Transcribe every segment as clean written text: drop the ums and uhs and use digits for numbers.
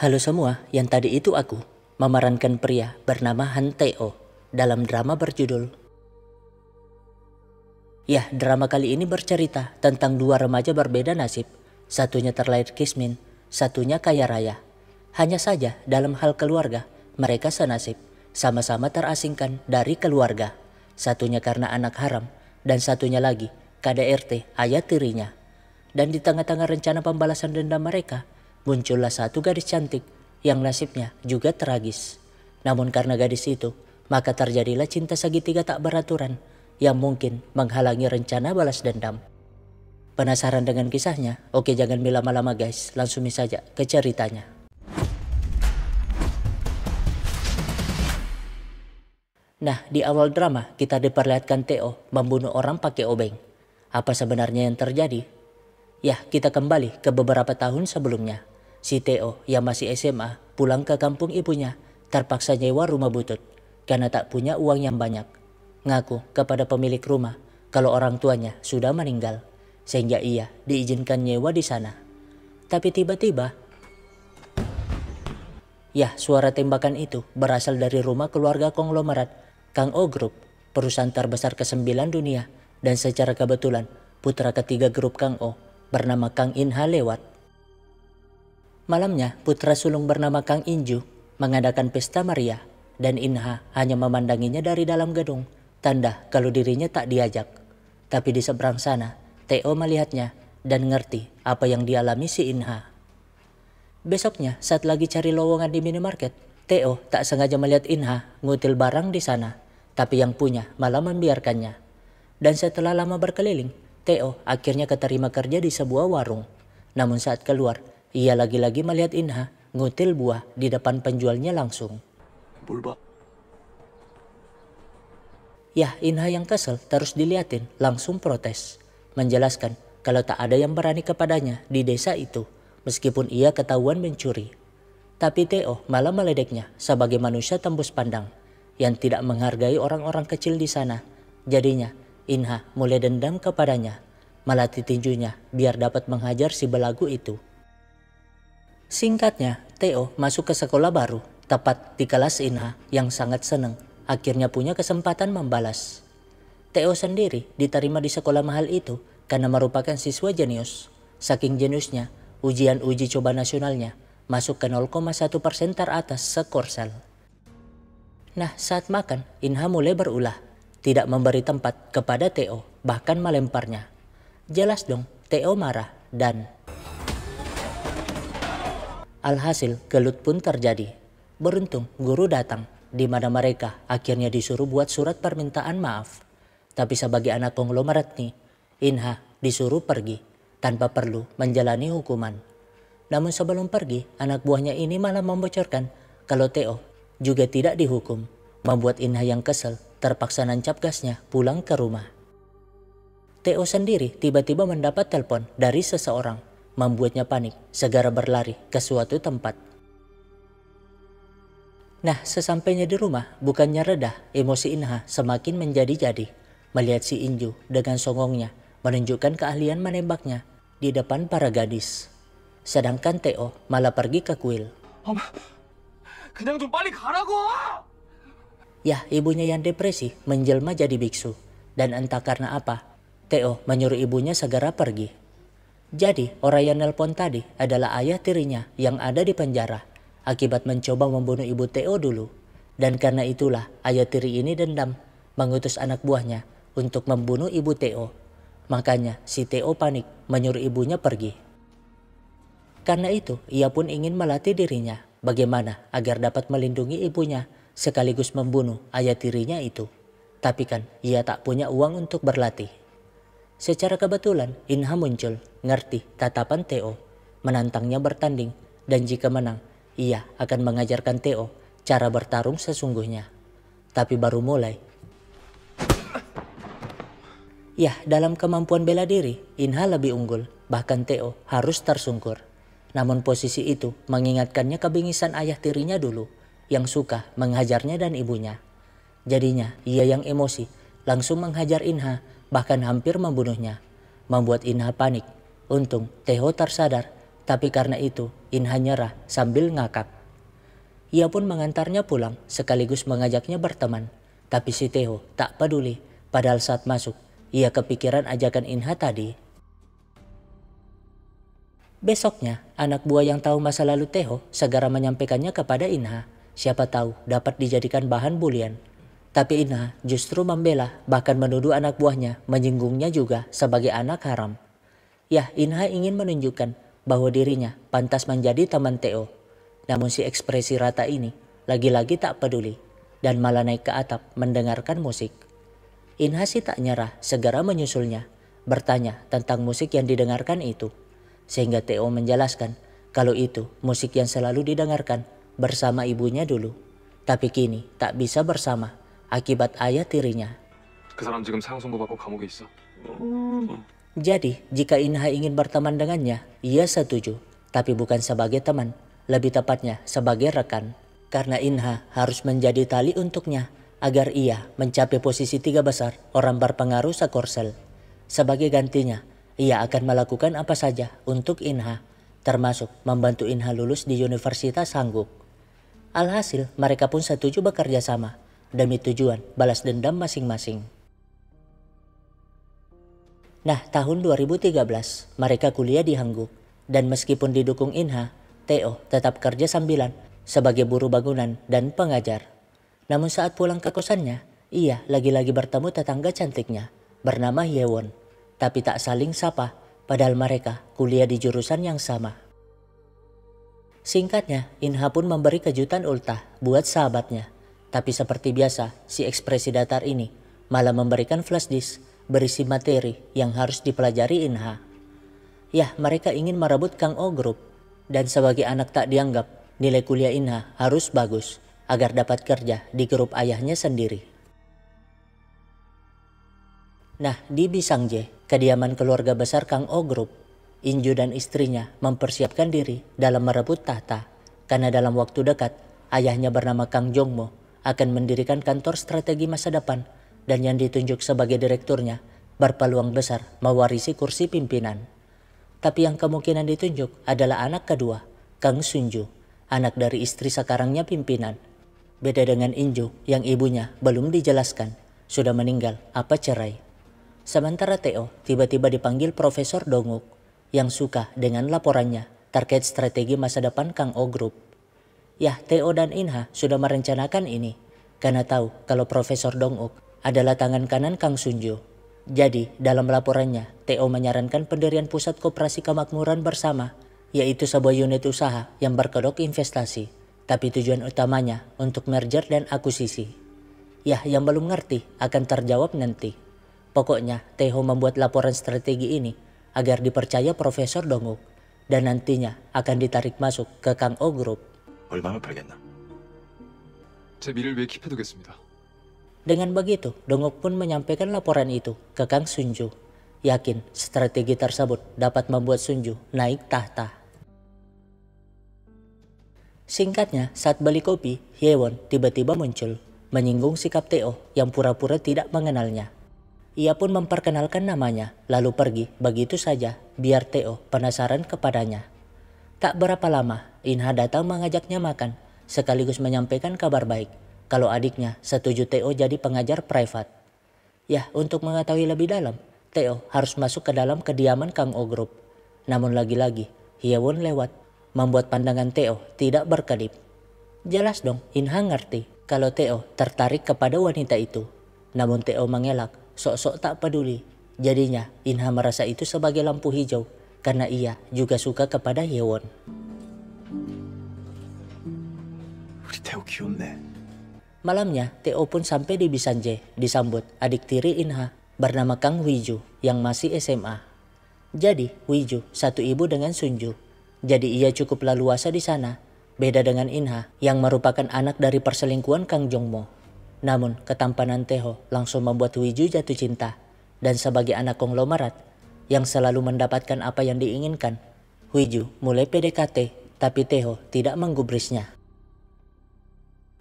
Halo semua, yang tadi itu aku, memerankan pria bernama Han Teo dalam drama berjudul. Ya, drama kali ini bercerita tentang dua remaja berbeda nasib. Satunya terlahir kismin, satunya kaya raya. Hanya saja dalam hal keluarga, mereka senasib, sama-sama terasingkan dari keluarga. Satunya karena anak haram, dan satunya lagi KDRT ayah tirinya. Dan di tengah-tengah rencana pembalasan dendam mereka, muncullah satu gadis cantik yang nasibnya juga tragis. Namun karena gadis itu, maka terjadilah cinta segitiga tak beraturan yang mungkin menghalangi rencana balas dendam. Penasaran dengan kisahnya? Oke, jangan lama-lama guys, langsung saja ke ceritanya. Nah, di awal drama kita diperlihatkan Theo membunuh orang pakai obeng. Apa sebenarnya yang terjadi? Ya, kita kembali ke beberapa tahun sebelumnya. Si Theo yang masih SMA pulang ke kampung ibunya terpaksa nyewa rumah butut karena tak punya uang yang banyak. Ngaku kepada pemilik rumah kalau orang tuanya sudah meninggal sehingga ia diizinkan nyewa di sana. Tapi tiba-tiba, ya, suara tembakan itu berasal dari rumah keluarga konglomerat Kang O Group, perusahaan terbesar ke-9 dunia, dan secara kebetulan putra ketiga grup Kang O bernama Kang Inha lewat. Malamnya, putra sulung bernama Kang Inju mengadakan pesta meriah dan Inha hanya memandanginya dari dalam gedung, tanda kalau dirinya tak diajak. Tapi di seberang sana, Theo melihatnya dan ngerti apa yang dialami si Inha. Besoknya, saat lagi cari lowongan di minimarket, Theo tak sengaja melihat Inha ngutil barang di sana, tapi yang punya malah membiarkannya. Dan setelah lama berkeliling, Theo akhirnya keterima kerja di sebuah warung. Namun saat keluar, ia lagi-lagi melihat Inha ngutil buah di depan penjualnya langsung. Ya, Inha yang kesel terus diliatin langsung protes. Menjelaskan kalau tak ada yang berani kepadanya di desa itu meskipun ia ketahuan mencuri. Tapi Theo malah meledeknya sebagai manusia tembus pandang yang tidak menghargai orang-orang kecil di sana. Jadinya Inha mulai dendam kepadanya, malah ditinjunya biar dapat menghajar si belagu itu. Singkatnya, Theo masuk ke sekolah baru, tepat di kelas Inha yang sangat senang akhirnya punya kesempatan membalas. Theo sendiri diterima di sekolah mahal itu karena merupakan siswa jenius. Saking jeniusnya, ujian uji coba nasionalnya masuk ke 0,1% teratas sekorsel. Nah, saat makan, Inha mulai berulah, tidak memberi tempat kepada Theo, bahkan melemparnya. Jelas dong, Theo marah dan alhasil gelut pun terjadi. Beruntung guru datang, di mana mereka akhirnya disuruh buat surat permintaan maaf. Tapi sebagai anak konglomerat nih, Inha disuruh pergi tanpa perlu menjalani hukuman. Namun sebelum pergi, anak buahnya ini malah membocorkan kalau Theo juga tidak dihukum, membuat Inha yang kesel terpaksa nancap gasnya pulang ke rumah. Theo sendiri tiba-tiba mendapat telepon dari seseorang, membuatnya panik, segera berlari ke suatu tempat. Nah, sesampainya di rumah, bukannya reda, emosi Inha semakin menjadi-jadi. Melihat si Inju dengan songongnya menunjukkan keahlian menembaknya di depan para gadis. Sedangkan Theo malah pergi ke kuil. Ya, ibunya yang depresi menjelma jadi biksu. Dan entah karena apa, Theo menyuruh ibunya segera pergi. Jadi, orang yang nelpon tadi adalah ayah tirinya yang ada di penjara akibat mencoba membunuh ibu Theo dulu. Dan karena itulah ayah tiri ini dendam, mengutus anak buahnya untuk membunuh ibu Theo. Makanya si Theo panik menyuruh ibunya pergi. Karena itu, ia pun ingin melatih dirinya bagaimana agar dapat melindungi ibunya sekaligus membunuh ayah tirinya itu. Tapi kan ia tak punya uang untuk berlatih. Secara kebetulan Inha muncul, ngerti tatapan Theo, menantangnya bertanding, dan jika menang, ia akan mengajarkan Theo cara bertarung sesungguhnya. Tapi baru mulai. Ya, dalam kemampuan bela diri, Inha lebih unggul, bahkan Theo harus tersungkur. Namun posisi itu mengingatkannya kebingisan ayah tirinya dulu, yang suka menghajarnya dan ibunya. Jadinya ia yang emosi, langsung menghajar Inha, bahkan hampir membunuhnya. Membuat Inha panik. Untung Theo tersadar, Tapi karena itu, Inha nyerah sambil ngakak. Ia pun mengantarnya pulang sekaligus mengajaknya berteman. Tapi si Taeho tak peduli, padahal saat masuk, ia kepikiran ajakan Inha tadi. Besoknya, anak buah yang tahu masa lalu Taeho segera menyampaikannya kepada Inha. Siapa tahu dapat dijadikan bahan bulian. Tapi Inha justru membela, bahkan menuduh anak buahnya menyinggungnya juga sebagai anak haram. Yah, Inha ingin menunjukkan bahwa dirinya pantas menjadi teman Taeho. Namun si ekspresi rata ini lagi-lagi tak peduli dan malah naik ke atap mendengarkan musik. Inha sih tak nyerah, segera menyusulnya, bertanya tentang musik yang didengarkan itu. Sehingga Taeho menjelaskan kalau itu musik yang selalu didengarkan bersama ibunya dulu. Tapi kini tak bisa bersama akibat ayah tirinya. 그 사람 지금 상속받고 감옥에 있어. Jadi jika Inha ingin berteman dengannya, ia setuju. Tapi bukan sebagai teman, lebih tepatnya sebagai rekan. Karena Inha harus menjadi tali untuknya agar ia mencapai posisi 3 besar orang berpengaruh sekorsel. Sebagai gantinya, ia akan melakukan apa saja untuk Inha, termasuk membantu Inha lulus di Universitas Hangguk. Alhasil mereka pun setuju bekerja sama demi tujuan balas dendam masing-masing. Nah, tahun 2013 mereka kuliah di Hangguk dan meskipun didukung Inha, Taeho tetap kerja sambilan sebagai buruh bangunan dan pengajar. Namun saat pulang ke kosannya, ia lagi-lagi bertemu tetangga cantiknya bernama Hyewon. Tapi tak saling sapa, padahal mereka kuliah di jurusan yang sama. Singkatnya, Inha pun memberi kejutan ultah buat sahabatnya. Tapi seperti biasa, si ekspresi datar ini malah memberikan flash disk berisi materi yang harus dipelajari Inha. Yah, mereka ingin merebut Kang Oh Group. Dan sebagai anak tak dianggap, nilai kuliah Inha harus bagus agar dapat kerja di grup ayahnya sendiri. Nah, di Bisangje, kediaman keluarga besar Kang Oh Group, Inju dan istrinya mempersiapkan diri dalam merebut tahta. Karena dalam waktu dekat, ayahnya bernama Kang Jongmo akan mendirikan kantor strategi masa depan dan yang ditunjuk sebagai direkturnya berpeluang besar mewarisi kursi pimpinan. Tapi yang kemungkinan ditunjuk adalah anak kedua, Kang Sunju, anak dari istri sekarangnya pimpinan. Beda dengan Inju yang ibunya belum dijelaskan, sudah meninggal apa cerai. Sementara Taeho tiba-tiba dipanggil Profesor Donguk yang suka dengan laporannya terkait strategi masa depan Kang Oh Group. Yah, Taeho dan Inha sudah merencanakan ini karena tahu kalau Profesor Donguk adalah tangan kanan Kang Sunju. Jadi dalam laporannya Taeho menyarankan pendirian pusat koperasi kemakmuran bersama, yaitu sebuah unit usaha yang berkedok investasi. Tapi tujuan utamanya untuk merger dan akuisisi. Yah, yang belum ngerti akan terjawab nanti. Pokoknya Taeho membuat laporan strategi ini agar dipercaya Profesor Donguk dan nantinya akan ditarik masuk ke Kang Oh Group. 얼마나 팔겠나? 제 미를 위해 킵해두겠습니다. Dengan begitu, Donguk pun menyampaikan laporan itu ke Kang Sunju. Yakin strategi tersebut dapat membuat Sunju naik tahta. Singkatnya, saat beli kopi, Hyewon tiba-tiba muncul, menyinggung sikap Taeho yang pura-pura tidak mengenalnya. Ia pun memperkenalkan namanya, lalu pergi begitu saja biar Taeho penasaran kepadanya. Tak berapa lama, Inha datang mengajaknya makan, sekaligus menyampaikan kabar baik kalau adiknya setuju Taeho jadi pengajar privat. Yah, untuk mengetahui lebih dalam, Taeho harus masuk ke dalam kediaman Kang Oh Group. Namun lagi-lagi, Hyewon lewat, membuat pandangan Taeho tidak berkedip. Jelas dong, Inha ngerti kalau Taeho tertarik kepada wanita itu. Namun Taeho mengelak, sok-sok tak peduli. Jadinya Inha merasa itu sebagai lampu hijau karena ia juga suka kepada Hyewon. 우리 태우 귀엽네. Malamnya Taeho pun sampai di Bisanje disambut adik tiri Inha bernama Kang Wiju yang masih SMA. Jadi Wiju satu ibu dengan Sunju. Jadi ia cukup leluasa di sana. Beda dengan Inha yang merupakan anak dari perselingkuhan Kang Jongmo. Namun ketampanan Taeho langsung membuat Wiju jatuh cinta. Dan sebagai anak konglomerat yang selalu mendapatkan apa yang diinginkan, Wiju mulai PDKT tapi Taeho tidak menggubrisnya.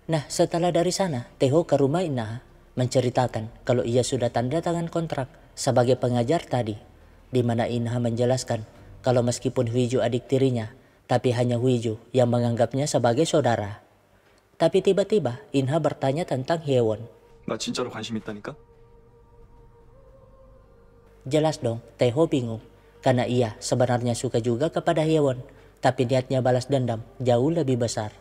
Nah, setelah dari sana Taeho ke rumah Inha menceritakan kalau ia sudah tanda tangan kontrak sebagai pengajar tadi, di mana Inha menjelaskan kalau meskipun Huiju adik tirinya, tapi hanya Huiju yang menganggapnya sebagai saudara. Tapi tiba-tiba Inha bertanya tentang Hyewon. 나 진짜로 관심 있다니까? Jelas dong, Taeho bingung. Karena ia sebenarnya suka juga kepada Hyewon, tapi niatnya balas dendam jauh lebih besar.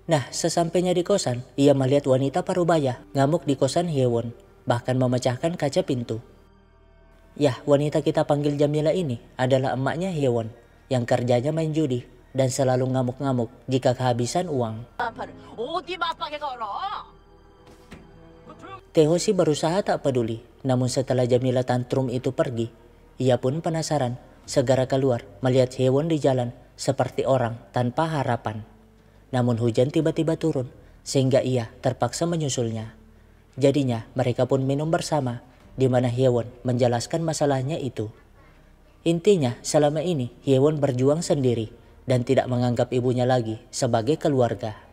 Nah, sesampainya di kosan, ia melihat wanita parubaya ngamuk di kosan Hyewon, bahkan memecahkan kaca pintu. Yah, wanita kita panggil Jamila ini adalah emaknya Hyewon, yang kerjanya main judi dan selalu ngamuk-ngamuk jika kehabisan uang. Taeho sih berusaha tak peduli, namun setelah Jamila tantrum itu pergi, ia pun penasaran, segera keluar melihat Hyewon di jalan seperti orang tanpa harapan. Namun hujan tiba-tiba turun, sehingga ia terpaksa menyusulnya. Jadinya mereka pun minum bersama, di mana Hyewon menjelaskan masalahnya itu. Intinya selama ini Hyewon berjuang sendiri dan tidak menganggap ibunya lagi sebagai keluarga.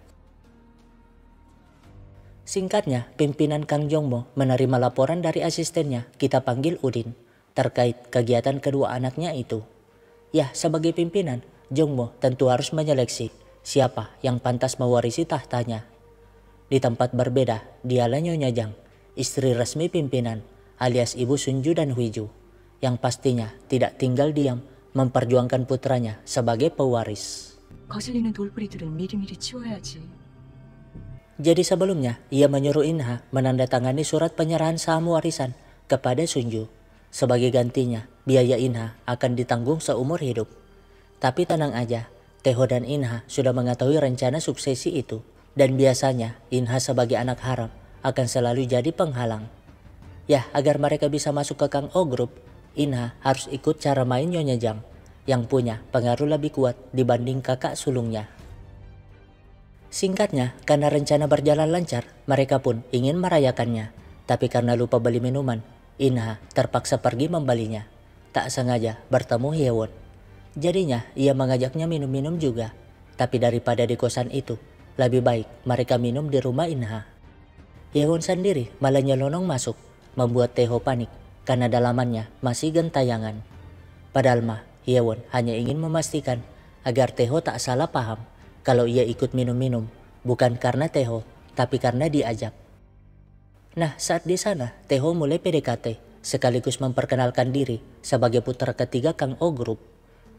Singkatnya, pimpinan Kang Jongmo menerima laporan dari asistennya, kita panggil Udin, terkait kegiatan kedua anaknya itu. Ya, sebagai pimpinan, Jongmo tentu harus menyeleksi siapa yang pantas mewarisi tahtanya. Di tempat berbeda, dialah Nyonya Jang, istri resmi pimpinan, alias ibu Sunju dan Huiju, yang pastinya tidak tinggal diam memperjuangkan putranya sebagai pewaris. 거슬리는 돌부리들은 미리미리 치워야지. Jadi sebelumnya, ia menyuruh Inha menandatangani surat penyerahan saham warisan kepada Sunju. Sebagai gantinya, biaya Inha akan ditanggung seumur hidup. Tapi tenang aja, Taeho dan Inha sudah mengetahui rencana suksesi itu. Dan biasanya, Inha sebagai anak haram akan selalu jadi penghalang. Ya, agar mereka bisa masuk ke Kang O Group, Inha harus ikut cara main Nyonya Jang, yang punya pengaruh lebih kuat dibanding kakak sulungnya. Singkatnya, karena rencana berjalan lancar, mereka pun ingin merayakannya. Tapi karena lupa beli minuman, Inha terpaksa pergi membelinya. Tak sengaja bertemu Hyewon. Jadinya, ia mengajaknya minum-minum juga. Tapi daripada di kosan itu, lebih baik mereka minum di rumah Inha. Hyewon sendiri malah nyelonong masuk, membuat Taeho panik karena dalamannya masih gentayangan. Padahal mah, Hyewon hanya ingin memastikan agar Taeho tak salah paham kalau ia ikut minum-minum, bukan karena Taeho, tapi karena diajak. Nah, saat di sana, Taeho mulai PDKT, sekaligus memperkenalkan diri sebagai putra ketiga Kang O Group,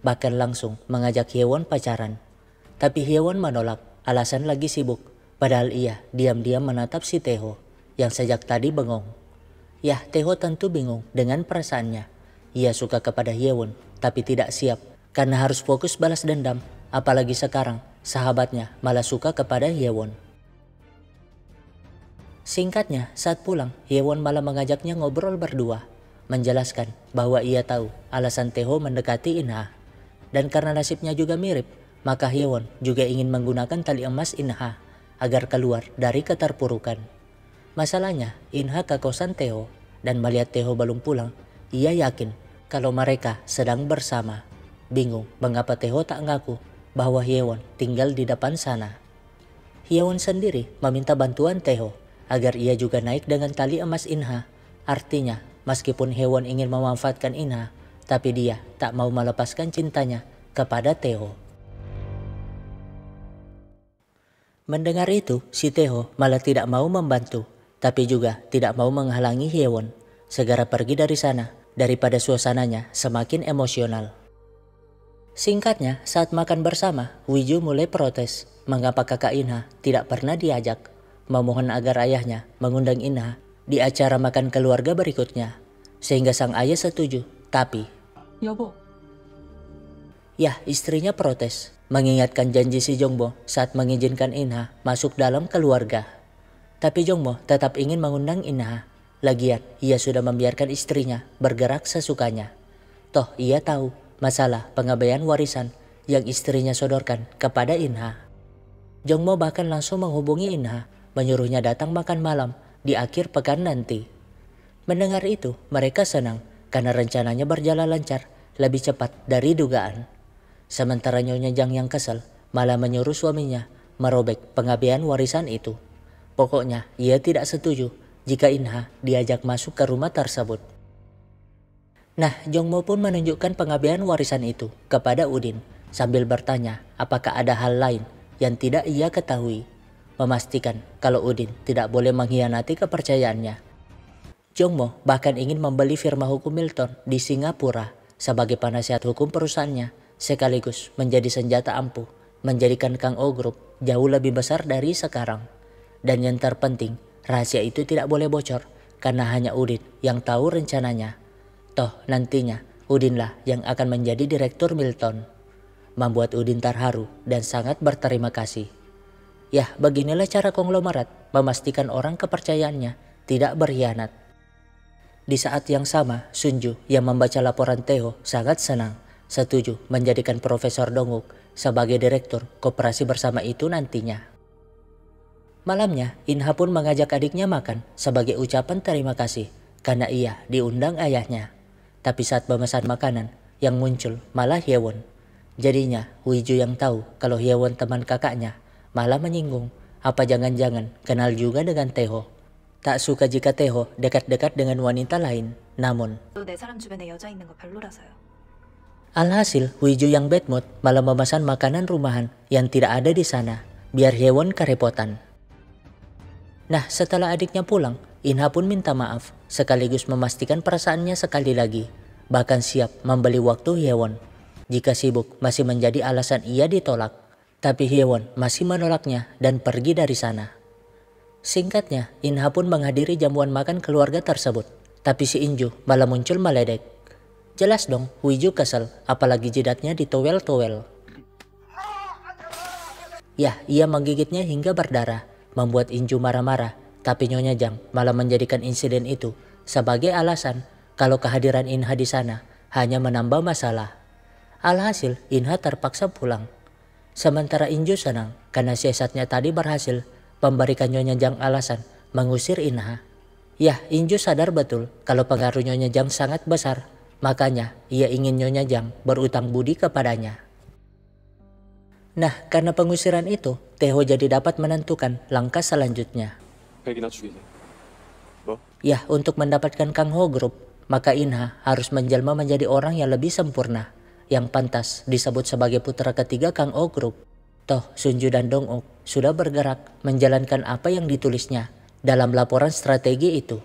bahkan langsung mengajak Hyewon pacaran. Tapi Hyewon menolak, alasan lagi sibuk, padahal ia diam-diam menatap si Taeho, yang sejak tadi bengong. Yah, Taeho tentu bingung dengan perasaannya. Ia suka kepada Hyewon, tapi tidak siap, karena harus fokus balas dendam, apalagi sekarang sahabatnya malah suka kepada Hyewon. Singkatnya, saat pulang, Hyewon malah mengajaknya ngobrol berdua, menjelaskan bahwa ia tahu alasan Taeho mendekati Inha. Dan karena nasibnya juga mirip, maka Hyewon juga ingin menggunakan tali emas Inha agar keluar dari keterpurukan. Masalahnya, Inha ke kosan Taeho dan melihat Taeho belum pulang, ia yakin kalau mereka sedang bersama. Bingung mengapa Taeho tak ngaku bahwa Hyewon tinggal di depan sana. Hyewon sendiri meminta bantuan Taeho agar ia juga naik dengan tali emas Inha. Artinya, meskipun Hyewon ingin memanfaatkan Inha, tapi dia tak mau melepaskan cintanya kepada Taeho. Mendengar itu, si Taeho malah tidak mau membantu, tapi juga tidak mau menghalangi Hyewon segera pergi dari sana daripada suasananya semakin emosional. Singkatnya, saat makan bersama, Huiju mulai protes mengapa kakak Inha tidak pernah diajak, memohon agar ayahnya mengundang Inha di acara makan keluarga berikutnya, sehingga sang ayah setuju, tapi 여보, ya, istrinya protes, mengingatkan janji si Jongmo saat mengizinkan Inha masuk dalam keluarga. Tapi Jongmo tetap ingin mengundang Inha, lagian ia sudah membiarkan istrinya bergerak sesukanya. Toh ia tahu masalah pengabaian warisan yang istrinya sodorkan kepada Inha. Jongmo bahkan langsung menghubungi Inha, menyuruhnya datang makan malam di akhir pekan nanti. Mendengar itu, mereka senang karena rencananya berjalan lancar lebih cepat dari dugaan. Sementara Nyonya Jang yang kesal malah menyuruh suaminya merobek pengabaian warisan itu. Pokoknya ia tidak setuju jika Inha diajak masuk ke rumah tersebut. Nah, Jongmo pun menunjukkan pengabdian warisan itu kepada Udin sambil bertanya apakah ada hal lain yang tidak ia ketahui, memastikan kalau Udin tidak boleh mengkhianati kepercayaannya. Jongmo bahkan ingin membeli firma hukum Milton di Singapura sebagai penasihat hukum perusahaannya, sekaligus menjadi senjata ampuh menjadikan Kang O Group jauh lebih besar dari sekarang. Dan yang terpenting, rahasia itu tidak boleh bocor karena hanya Udin yang tahu rencananya. Toh nantinya Udinlah yang akan menjadi direktur Milton. Membuat Udin terharu dan sangat berterima kasih. Yah, beginilah cara konglomerat memastikan orang kepercayaannya tidak berkhianat. Di saat yang sama, Sunju yang membaca laporan Theo sangat senang, setuju menjadikan Profesor Donguk sebagai direktur koperasi bersama itu nantinya. Malamnya, Inha pun mengajak adiknya makan sebagai ucapan terima kasih karena ia diundang ayahnya. Tapi saat memesan makanan, yang muncul malah Hyewon. Jadinya, Huiju yang tahu kalau Hyewon teman kakaknya malah menyinggung apa jangan-jangan kenal juga dengan Taeho. Tak suka jika Taeho dekat-dekat dengan wanita lain, namun 내 사람 주변에 여자 있는 거 별로라서요. alhasil Huiju yang bad mood malah memesan makanan rumahan yang tidak ada di sana, biar Hyewon kerepotan. Nah, setelah adiknya pulang, Inha pun minta maaf, sekaligus memastikan perasaannya sekali lagi, bahkan siap membeli waktu Hyewon. Jika sibuk masih menjadi alasan ia ditolak, tapi Hyewon masih menolaknya dan pergi dari sana. Singkatnya, Inha pun menghadiri jamuan makan keluarga tersebut, tapi si Inju malah muncul meledek. Jelas dong, Huiju kesel, apalagi jidatnya ditowel-towel. Ya, ia menggigitnya hingga berdarah, membuat Inju marah-marah, tapi Nyonya Jang malah menjadikan insiden itu sebagai alasan kalau kehadiran Inha di sana hanya menambah masalah. Alhasil, Inha terpaksa pulang. Sementara Inju senang karena siasatnya tadi berhasil memberikan Nyonya Jang alasan mengusir Inha. Ya, Inju sadar betul kalau pengaruh Nyonya Jang sangat besar, makanya ia ingin Nyonya Jang berutang budi kepadanya. Nah, karena pengusiran itu, Taeho jadi dapat menentukan langkah selanjutnya. 백이나 죽이게. 뭐? Ya, untuk mendapatkan Kang Ho Group, maka Inha harus menjelma menjadi orang yang lebih sempurna, yang pantas disebut sebagai putra ketiga Kang Ho Group. Toh, Sunju dan Dong-ok sudah bergerak menjalankan apa yang ditulisnya dalam laporan strategi itu.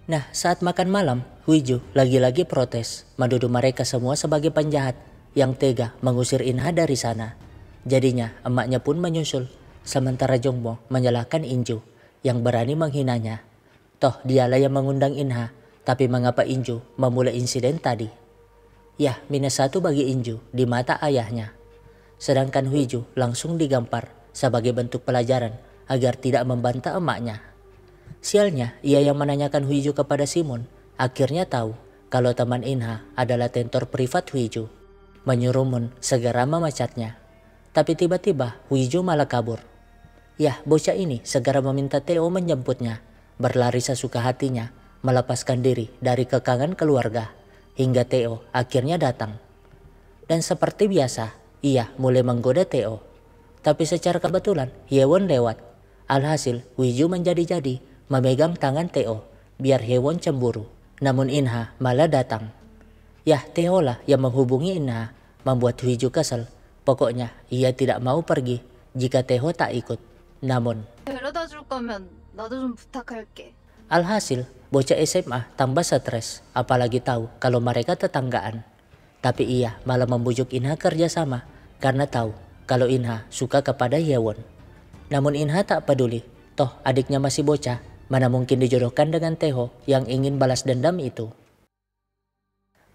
Nah, saat makan malam, Huiju lagi-lagi protes, menuduh mereka semua sebagai penjahat yang tega mengusir Inha dari sana. Jadinya, emaknya pun menyusul, sementara Jongmo menyalahkan Inju yang berani menghinanya. Toh, dialah yang mengundang Inha, tapi mengapa Inju memulai insiden tadi? Ya, minus 1 bagi Inju di mata ayahnya. Sedangkan Huiju langsung digampar sebagai bentuk pelajaran agar tidak membantah emaknya. Sialnya, ia yang menanyakan Huiju kepada Simon akhirnya tahu kalau teman Inha adalah tentor privat Huiju. Menyuruh Moon segera memecatnya. Tapi tiba-tiba Huiju malah kabur. Ya, bocah ini segera meminta Theo menjemputnya, berlari sesuka hatinya, melepaskan diri dari kekangan keluarga, hingga Theo akhirnya datang. Dan seperti biasa, ia mulai menggoda Theo. Tapi secara kebetulan, Hyewon lewat. Alhasil, Huiju menjadi-jadi memegang tangan Theo, biar Hyewon cemburu. Namun Inha malah datang. Yah, Theo lah yang menghubungi Inha, membuat Huiju kesel. Pokoknya, ia tidak mau pergi jika Theo tak ikut. Namun, 데려다 줄 거면 나도 좀 부탁할게. alhasil, bocah SMA tambah stres, apalagi tahu kalau mereka tetanggaan. Tapi ia malah membujuk Inha kerjasama karena tahu kalau Inha suka kepada Hyewon. Namun Inha tak peduli, toh adiknya masih bocah, mana mungkin dijodohkan dengan Taeho yang ingin balas dendam itu.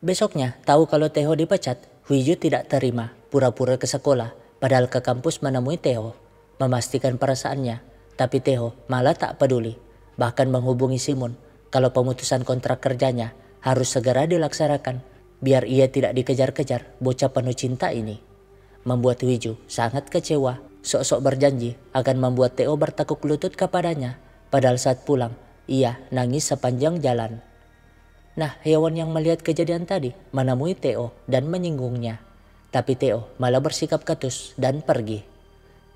Besoknya, tahu kalau Taeho dipecat, Huiju tidak terima, pura-pura ke sekolah, padahal ke kampus menemui Taeho, memastikan perasaannya, tapi Taeho malah tak peduli, bahkan menghubungi Simon kalau pemutusan kontrak kerjanya harus segera dilaksanakan, biar ia tidak dikejar-kejar bocah penuh cinta ini. Membuat Huiju sangat kecewa, sok-sok berjanji akan membuat Taeho bertekuk lutut kepadanya, padahal saat pulang, ia nangis sepanjang jalan. Nah, Hyewon yang melihat kejadian tadi menemui Taeho dan menyinggungnya. Tapi Taeho malah bersikap ketus dan pergi.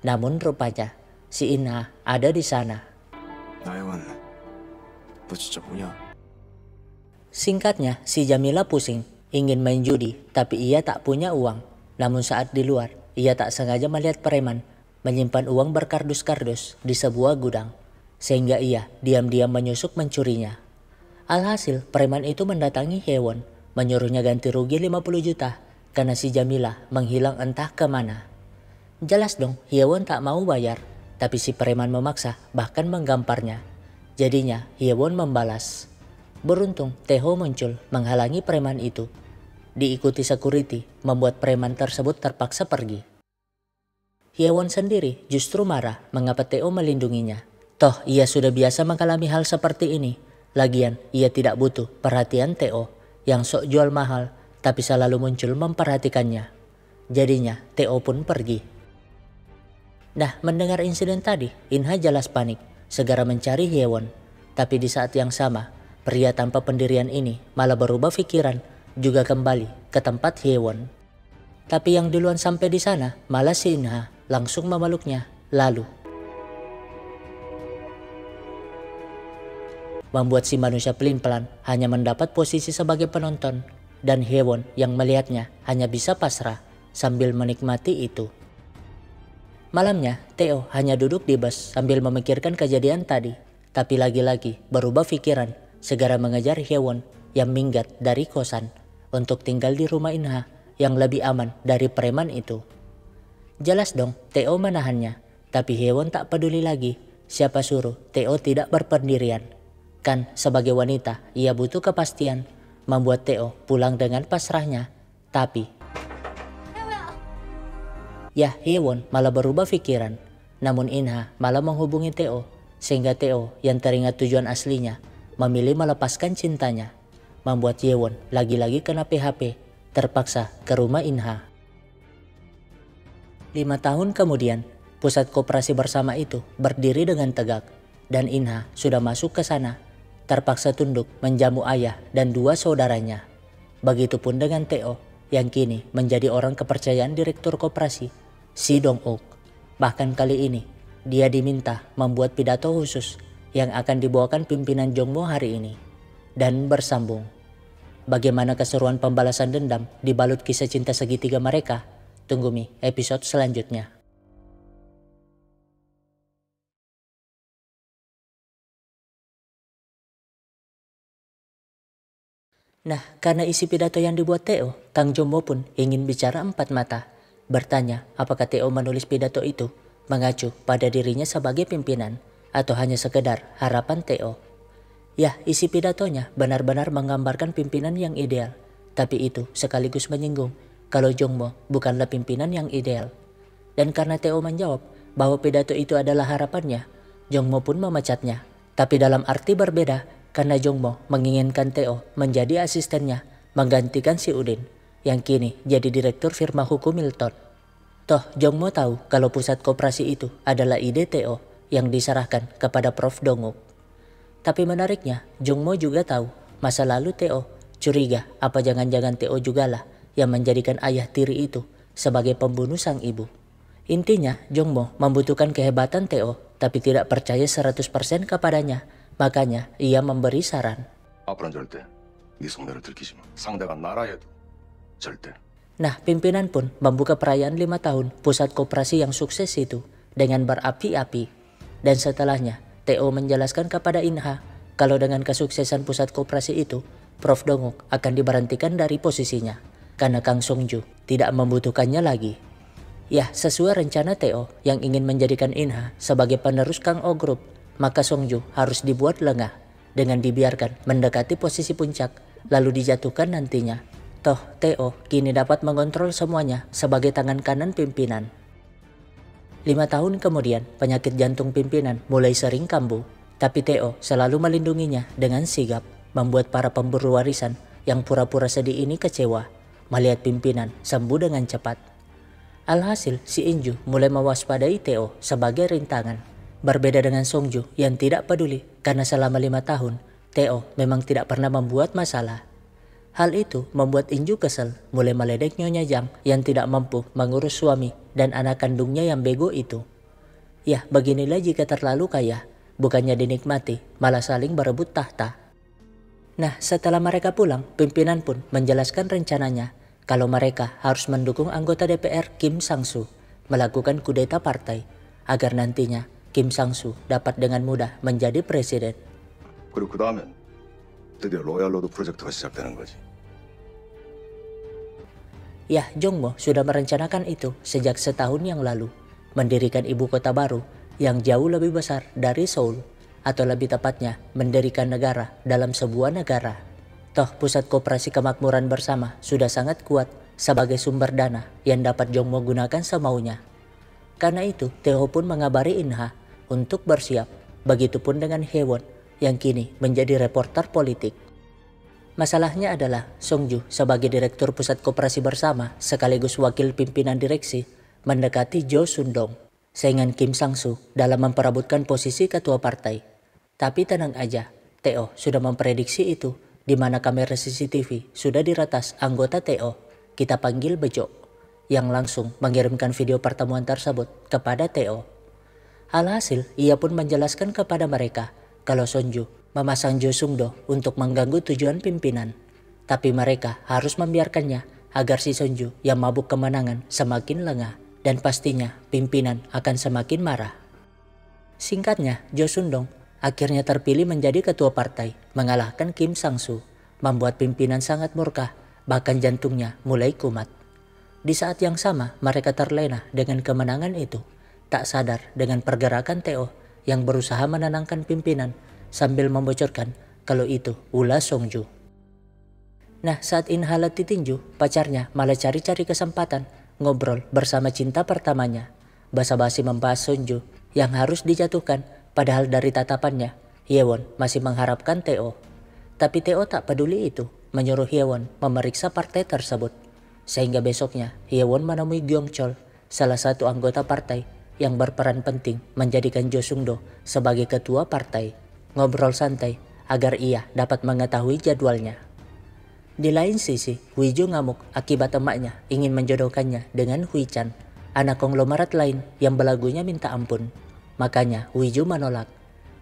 Namun rupanya, si Inha ada di sana. 나혜원, 너 진짜 뭐냐? Singkatnya, si Jamila pusing, ingin main judi, tapi ia tak punya uang. Namun saat di luar, ia tak sengaja melihat preman menyimpan uang berkardus-kardus di sebuah gudang, sehingga ia diam-diam menyusup mencurinya. Alhasil, preman itu mendatangi Hyewon, menyuruhnya ganti rugi 50 juta karena si Jamila menghilang entah kemana. Jelas dong, Hyewon tak mau bayar, tapi si preman memaksa, bahkan menggamparnya. Jadinya, Hyewon membalas. Beruntung, Taeho muncul menghalangi preman itu. Diikuti security, membuat preman tersebut terpaksa pergi. Hyewon sendiri justru marah mengapa Taeho melindunginya. Toh ia sudah biasa mengalami hal seperti ini. Lagian ia tidak butuh perhatian Taeho yang sok jual mahal tapi selalu muncul memperhatikannya. Jadinya Taeho pun pergi. Nah, mendengar insiden tadi, Inha jelas panik, segera mencari Hyewon. Tapi di saat yang sama, pria tanpa pendirian ini malah berubah pikiran, juga kembali ke tempat Hyewon. Tapi yang duluan sampai di sana malah si Inha langsung memeluknya, lalu membuat si manusia pelin-pelan hanya mendapat posisi sebagai penonton, dan Hyewon yang melihatnya hanya bisa pasrah sambil menikmati itu. Malamnya, Taeho hanya duduk di bus sambil memikirkan kejadian tadi, tapi lagi-lagi berubah pikiran, segera mengejar Hyewon yang minggat dari kosan untuk tinggal di rumah Inha yang lebih aman dari preman itu. Jelas dong, Taeho menahannya, tapi Hyewon tak peduli lagi. Siapa suruh Taeho tidak berpendirian? Kan sebagai wanita, ia butuh kepastian, membuat Taeho pulang dengan pasrahnya. Tapi ya, Hyewon malah berubah pikiran. Namun Inha malah menghubungi Taeho, sehingga Taeho yang teringat tujuan aslinya memilih melepaskan cintanya, membuat Hyewon lagi-lagi kena PHP, terpaksa ke rumah Inha. 5 tahun kemudian, pusat koperasi bersama itu berdiri dengan tegak, dan Inha sudah masuk ke sana, terpaksa tunduk menjamu ayah dan 2 saudaranya. Begitupun dengan Taeho yang kini menjadi orang kepercayaan direktur koperasi, Si Dong-ok. Bahkan kali ini, dia diminta membuat pidato khusus yang akan dibawakan pimpinan Jongmo hari ini. Dan bersambung. Bagaimana keseruan pembalasan dendam dibalut kisah cinta segitiga mereka? Tunggu episode selanjutnya. Nah, karena isi pidato yang dibuat Taeho, Kang Jongmo pun ingin bicara 4 mata. Bertanya apakah Taeho menulis pidato itu mengacu pada dirinya sebagai pimpinan atau hanya sekedar harapan Taeho. Ya, isi pidatonya benar-benar menggambarkan pimpinan yang ideal, tapi itu sekaligus menyinggung kalau Jongmo bukanlah pimpinan yang ideal. Dan karena Taeho menjawab bahwa pidato itu adalah harapannya, Jongmo pun memecatnya. Tapi dalam arti berbeda, karena Jongmo menginginkan Taeho menjadi asistennya, menggantikan si Udin, yang kini jadi direktur firma hukum Milton. Toh Jongmo tahu kalau pusat koperasi itu adalah ide Taeho yang diserahkan kepada Prof Dong-ok. Tapi menariknya, Jongmo juga tahu masa lalu Taeho, curiga apa jangan-jangan Taeho jugalah yang menjadikan ayah tiri itu sebagai pembunuh sang ibu. Intinya, Jongmo membutuhkan kehebatan Taeho, tapi tidak percaya 100% kepadanya. Makanya, ia memberi saran. 앞으로는 절대 네 속내를 들키지 마. 상대가 나라여도 절대. Nah, pimpinan pun membuka perayaan 5 tahun pusat koperasi yang sukses itu dengan berapi-api. Dan setelahnya, Taeho menjelaskan kepada Inha kalau dengan kesuksesan pusat koperasi itu, Prof Dong-ok akan diberhentikan dari posisinya karena Kang Song-ju tidak membutuhkannya lagi. Ya, sesuai rencana Taeho yang ingin menjadikan Inha sebagai penerus Kang Oh Group, maka Song-ju harus dibuat lengah dengan dibiarkan mendekati posisi puncak lalu dijatuhkan nantinya. Toh Taeho kini dapat mengontrol semuanya sebagai tangan kanan pimpinan. 5 tahun kemudian, penyakit jantung pimpinan mulai sering kambuh, tapi Taeho selalu melindunginya dengan sigap, membuat para pemburu warisan yang pura-pura sedih ini kecewa melihat pimpinan sembuh dengan cepat. Alhasil, si Inju mulai mewaspadai Taeho sebagai rintangan. Berbeda dengan Song-ju yang tidak peduli karena selama 5 tahun, Taeho memang tidak pernah membuat masalah. Hal itu membuat Inju kesal, mulai meledek Nyonya Jang yang tidak mampu mengurus suami dan anak kandungnya yang bego itu. Ya, beginilah jika terlalu kaya, bukannya dinikmati, malah saling berebut tahta. Nah, setelah mereka pulang, pimpinan pun menjelaskan rencananya kalau mereka harus mendukung anggota DPR Kim Sang-soo melakukan kudeta partai agar nantinya Kim Sang-soo dapat dengan mudah menjadi presiden. 그리고 그 다음엔 드디어 로얄로드 프로젝트가 시작되는 거지. Ya, Jongmo sudah merencanakan itu sejak setahun yang lalu, mendirikan ibu kota baru yang jauh lebih besar dari Seoul, atau lebih tepatnya mendirikan negara dalam sebuah negara. Toh pusat koperasi kemakmuran bersama sudah sangat kuat sebagai sumber dana yang dapat Jongmo gunakan semaunya. Karena itu, Tae-ho pun mengabari In-ha untuk bersiap, begitupun dengan Hye-won yang kini menjadi reporter politik. Masalahnya adalah Song-ju sebagai direktur pusat koperasi bersama sekaligus wakil pimpinan direksi mendekati Jo Sun-dong, saingan Kim Sang-soo dalam memperebutkan posisi ketua partai. Tapi tenang aja, Tae-ho sudah memprediksi itu di mana kamera CCTV sudah diretas anggota Tae-ho, kita panggil Bejo, yang langsung mengirimkan video pertemuan tersebut kepada Tae-ho. Alhasil, ia pun menjelaskan kepada mereka kalau Song-ju memasang Jo Sung-do untuk mengganggu tujuan pimpinan. Tapi mereka harus membiarkannya agar si Song-ju yang mabuk kemenangan semakin lengah dan pastinya pimpinan akan semakin marah. Singkatnya, Jo Sung-dong akhirnya terpilih menjadi ketua partai, mengalahkan Kim Sang-soo, membuat pimpinan sangat murka, bahkan jantungnya mulai kumat. Di saat yang sama, mereka terlena dengan kemenangan itu, tak sadar dengan pergerakan Tae-ho yang berusaha menenangkan pimpinan sambil membocorkan kalau itu ulah Song-ju. Nah, saat In-ha letih tinju, pacarnya malah cari-cari kesempatan ngobrol bersama cinta pertamanya, basa-basi membahas Song-ju yang harus dijatuhkan. Padahal dari tatapannya, Hye-won masih mengharapkan Tae-ho. Tapi Tae-ho tak peduli itu, menyuruh Hye-won memeriksa partai tersebut. Sehingga besoknya, Hye-won menemui Gyeong-chol, salah satu anggota partai yang berperan penting menjadikan Jo Sung-do sebagai ketua partai. Ngobrol santai agar ia dapat mengetahui jadwalnya. Di lain sisi, Hui-ju ngamuk akibat emaknya ingin menjodohkannya dengan Hui-chan, anak konglomerat lain yang belagunya minta ampun. Makanya Hui-ju menolak.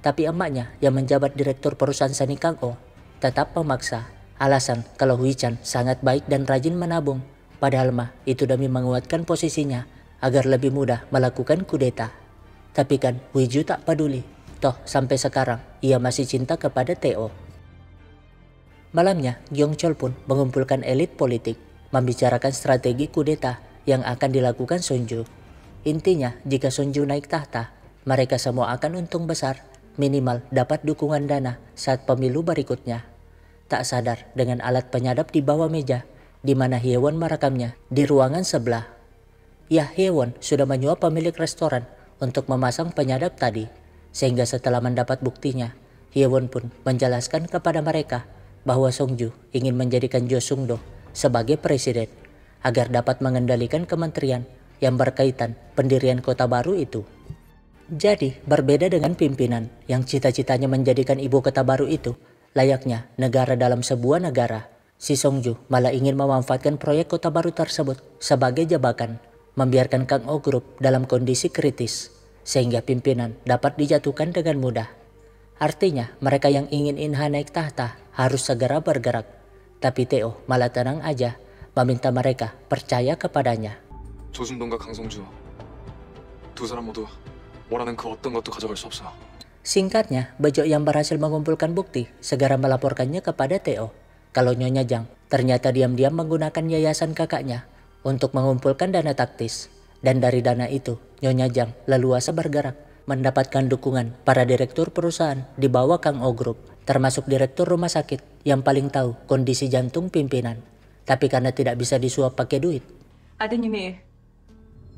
Tapi emaknya yang menjabat direktur perusahaan Seni Kang-oh tetap memaksa. Alasan kalau Hui-chan sangat baik dan rajin menabung. Padahal mah itu demi menguatkan posisinya agar lebih mudah melakukan kudeta. Tapi kan Hui-ju tak peduli. Toh sampai sekarang ia masih cinta kepada Tae-ho. Malamnya Gyeong-chol pun mengumpulkan elit politik, membicarakan strategi kudeta yang akan dilakukan Song-ju. Intinya jika Song-ju naik tahta, mereka semua akan untung besar, minimal dapat dukungan dana saat pemilu berikutnya. Tak sadar dengan alat penyadap di bawah meja, di mana Hye-won merekamnya di ruangan sebelah. Ya, Hye-won sudah menyuap pemilik restoran untuk memasang penyadap tadi, sehingga setelah mendapat buktinya, Hye-won pun menjelaskan kepada mereka bahwa Song-ju ingin menjadikan Jo Sung-do sebagai presiden, agar dapat mengendalikan kementerian yang berkaitan pendirian kota baru itu. Jadi, berbeda dengan pimpinan yang cita-citanya menjadikan ibu kota baru itu layaknya negara dalam sebuah negara, si Song-ju malah ingin memanfaatkan proyek kota baru tersebut sebagai jebakan, membiarkan Kang-oh Group dalam kondisi kritis, sehingga pimpinan dapat dijatuhkan dengan mudah. Artinya, mereka yang ingin In-ha naik tahta harus segera bergerak, tapi Tae-ho malah tenang aja, meminta mereka percaya kepadanya. 조순동과 강성주 두 사람 모두 원하는 그 어떤 것도 가져갈 수 없어. Singkatnya, Bejo yang berhasil mengumpulkan bukti segera melaporkannya kepada Tae-ho kalau Nyonya Jang ternyata diam-diam menggunakan yayasan kakaknya untuk mengumpulkan dana taktis. Dan dari dana itu, Nyonya Jang leluasa bergerak mendapatkan dukungan para direktur perusahaan di bawah Kang-oh Group, termasuk direktur rumah sakit yang paling tahu kondisi jantung pimpinan. Tapi karena tidak bisa disuap pakai duit, 아드님이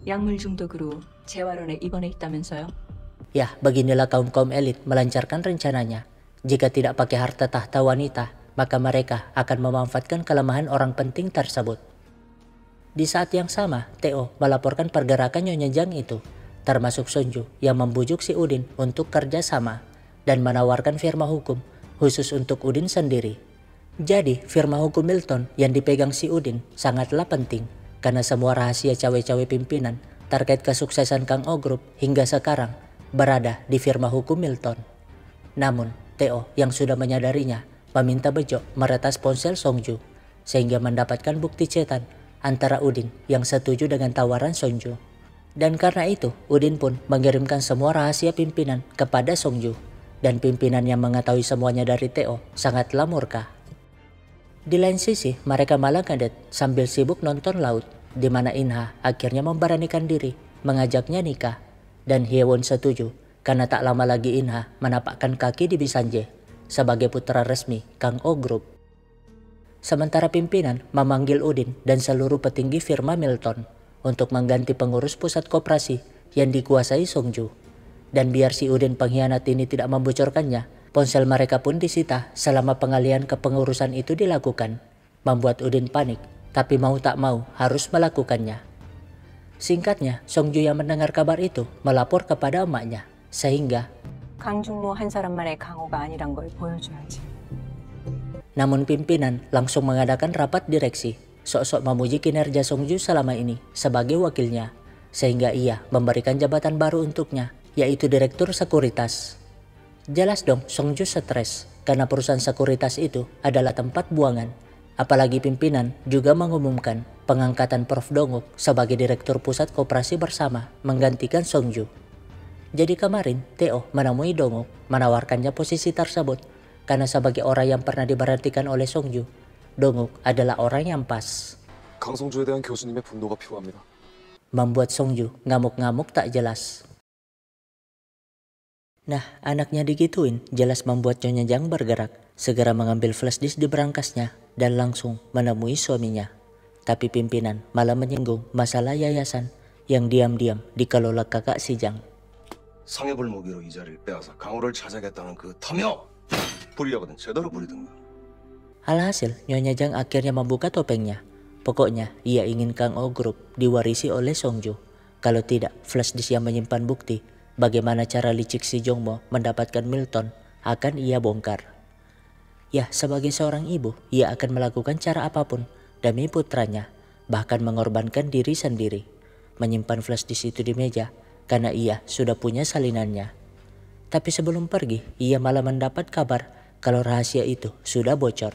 약물 중독으로 재활원에 입원해 있다면서요? ya beginilah kaum-kaum elit melancarkan rencananya. Jika tidak pakai harta tahta wanita, maka mereka akan memanfaatkan kelemahan orang penting tersebut. Di saat yang sama, Tae-ho melaporkan pergerakan Nyonya Jang itu, termasuk Song-ju yang membujuk si Udin untuk kerjasama dan menawarkan firma hukum khusus untuk Udin sendiri. Jadi, firma hukum Milton yang dipegang si Udin sangatlah penting, karena semua rahasia cawe-cawe pimpinan terkait kesuksesan Kang-oh Group hingga sekarang berada di firma hukum Milton. Namun, Tae-ho yang sudah menyadarinya meminta Bejo meretas ponsel Songju sehingga mendapatkan bukti chatan antara Udin yang setuju dengan tawaran Songju. Dan karena itu, Udin pun mengirimkan semua rahasia pimpinan kepada Songju, dan pimpinan yang mengetahui semuanya dari Theo sangatlah murka. Di lain sisi, mereka malah ngadet sambil sibuk nonton laut, di mana Inha akhirnya memberanikan diri mengajaknya nikah, dan Hyewon setuju karena tak lama lagi Inha menapakkan kaki di Bisanje sebagai putra resmi Kang Oh Group. Sementara pimpinan memanggil Udin dan seluruh petinggi firma Milton untuk mengganti pengurus pusat koperasi yang dikuasai Songju. Dan biar si Udin pengkhianat ini tidak membocorkannya, ponsel mereka pun disita selama pengalihan kepengurusan itu dilakukan, membuat Udin panik, tapi mau tak mau harus melakukannya. Singkatnya, Songju yang mendengar kabar itu melapor kepada emaknya, sehingga 강중모 한 사람만의 강호가 아니란 걸 보여줘야지. namun pimpinan langsung mengadakan rapat direksi, sok-sok memuji kinerja Songju selama ini sebagai wakilnya, sehingga ia memberikan jabatan baru untuknya, yaitu Direktur Sekuritas. Jelas dong Songju stres karena perusahaan sekuritas itu adalah tempat buangan. Apalagi pimpinan juga mengumumkan pengangkatan Prof Donguk sebagai Direktur Pusat Koperasi Bersama menggantikan Songju. Jadi kemarin Theo menemui Donguk menawarkannya posisi tersebut karena sebagai orang yang pernah diberhentikan oleh Songju, Donguk adalah orang yang pas. 강성주에 대한 교수님의 분노가 필요합니다. Membuat Songju ngamuk-ngamuk tak jelas. Nah, anaknya digituin jelas membuat Nyonya Jang bergerak, segera mengambil flash disk di berangkasnya dan langsung menemui suaminya. Tapi pimpinan malah menyinggung masalah yayasan yang diam-diam dikelola kakak si Jang. 상해볼 무기로 이 자리를 빼앗아 강호를 찾아겠다는 그 탐욕! 부리려거든 제대로 부리든가. Alhasil, Nyonya Jang akhirnya membuka topengnya. Pokoknya, ia ingin Kang Oh Group diwarisi oleh Songju. Kalau tidak, flash disk yang menyimpan bukti bagaimana cara licik si Jongmo mendapatkan Milton akan ia bongkar. Ya, sebagai seorang ibu, ia akan melakukan cara apapun demi putranya, bahkan mengorbankan diri sendiri. Menyimpan flash disk itu di meja karena ia sudah punya salinannya. Tapi sebelum pergi, ia malah mendapat kabar kalau rahasia itu sudah bocor.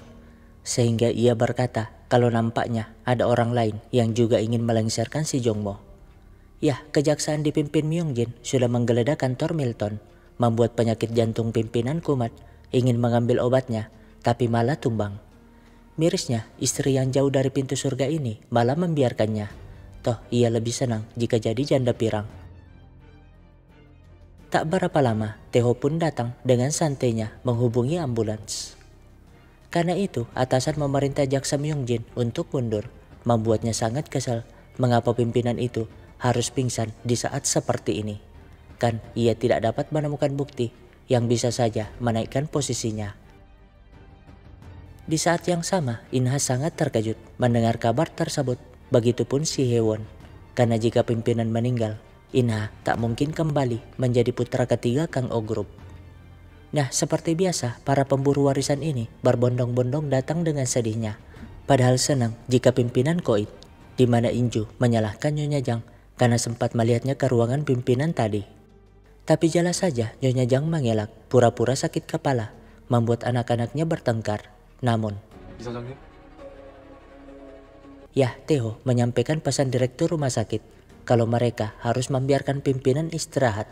Sehingga ia berkata kalau nampaknya ada orang lain yang juga ingin melengsarkan si Jongmo. Ya, kejaksaan dipimpin Myungjin sudah menggeledah kantor Milton, membuat penyakit jantung pimpinan kumat, ingin mengambil obatnya, tapi malah tumbang. Mirisnya, istri yang jauh dari pintu surga ini malah membiarkannya. Toh, ia lebih senang jika jadi janda pirang. Tak berapa lama, Theo pun datang dengan santainya menghubungi ambulans. Karena itu, atasan memerintah jaksa Myungjin untuk mundur, membuatnya sangat kesal mengapa pimpinan itu harus pingsan di saat seperti ini. Kan ia tidak dapat menemukan bukti yang bisa saja menaikkan posisinya. Di saat yang sama, Inha sangat terkejut mendengar kabar tersebut. Begitupun si Hyewon. Karena jika pimpinan meninggal, Inha tak mungkin kembali menjadi putra ketiga Kang Oh Group. Nah, seperti biasa, para pemburu warisan ini berbondong-bondong datang dengan sedihnya. Padahal senang jika pimpinan koit, di mana Inju menyalahkan Nyonya Jang karena sempat melihatnya ke ruangan pimpinan tadi. Tapi jelas saja Nyonya Jang mengelak, pura-pura sakit kepala, membuat anak-anaknya bertengkar. Namun, 이사장님? ya Theo menyampaikan pesan direktur rumah sakit kalau mereka harus membiarkan pimpinan istirahat.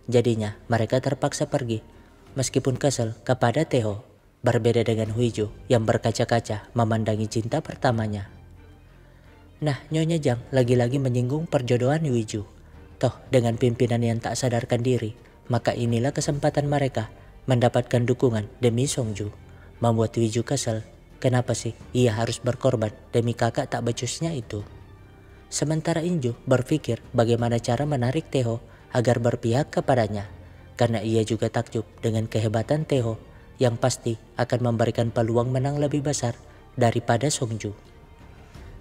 Jadinya mereka terpaksa pergi, meskipun kesal kepada Theo. Berbeda dengan Huiju yang berkaca-kaca memandangi cinta pertamanya. Nah, Nyonya Jang lagi-lagi menyinggung perjodohan Huiju. Toh, dengan pimpinan yang tak sadarkan diri, maka inilah kesempatan mereka mendapatkan dukungan demi Songju. Membuat Huiju kesal, kenapa sih ia harus berkorban demi kakak tak becusnya itu. Sementara Inju berpikir bagaimana cara menarik Theo agar berpihak kepadanya, karena ia juga takjub dengan kehebatan Theo yang pasti akan memberikan peluang menang lebih besar daripada Songju.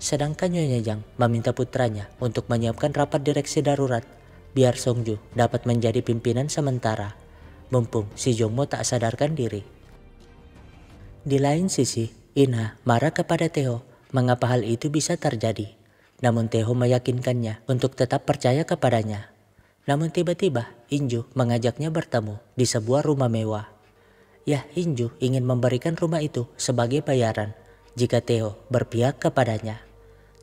Sedangkan Nyonya Jang meminta putranya untuk menyiapkan rapat direksi darurat biar Songju dapat menjadi pimpinan sementara, mumpung si Jongmo tak sadarkan diri. Di lain sisi, Inha marah kepada Theo mengapa hal itu bisa terjadi. Namun Theo meyakinkannya untuk tetap percaya kepadanya. Namun tiba-tiba Inju mengajaknya bertemu di sebuah rumah mewah. Yah Inju ingin memberikan rumah itu sebagai bayaran jika Theo berpihak kepadanya.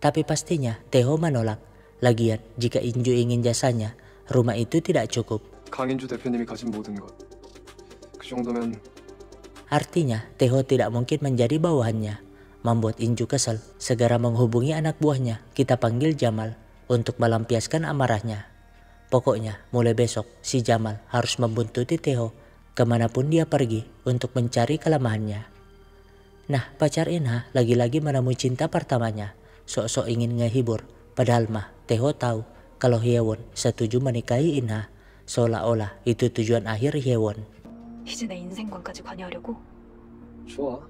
Tapi pastinya Theo menolak. Lagian jika Inju ingin jasanya, rumah itu tidak cukup. 강인주 대표님이 가진 모든 것. 그 정도면 Artinya Theo tidak mungkin menjadi bawahannya. Membuat Inju kesal, segera menghubungi anak buahnya, kita panggil Jamal, untuk melampiaskan amarahnya. Pokoknya mulai besok si Jamal harus membuntuti Theo kemanapun dia pergi untuk mencari kelemahannya. Nah, pacar Inha lagi-lagi menemui cinta pertamanya. Sok-sok ingin ngehibur, padahal mah Theo tahu kalau Hyewon setuju menikahi Inha. Seolah-olah itu tujuan akhir Hyewon. 이제 내 인생관까지 관여하려고? 좋아.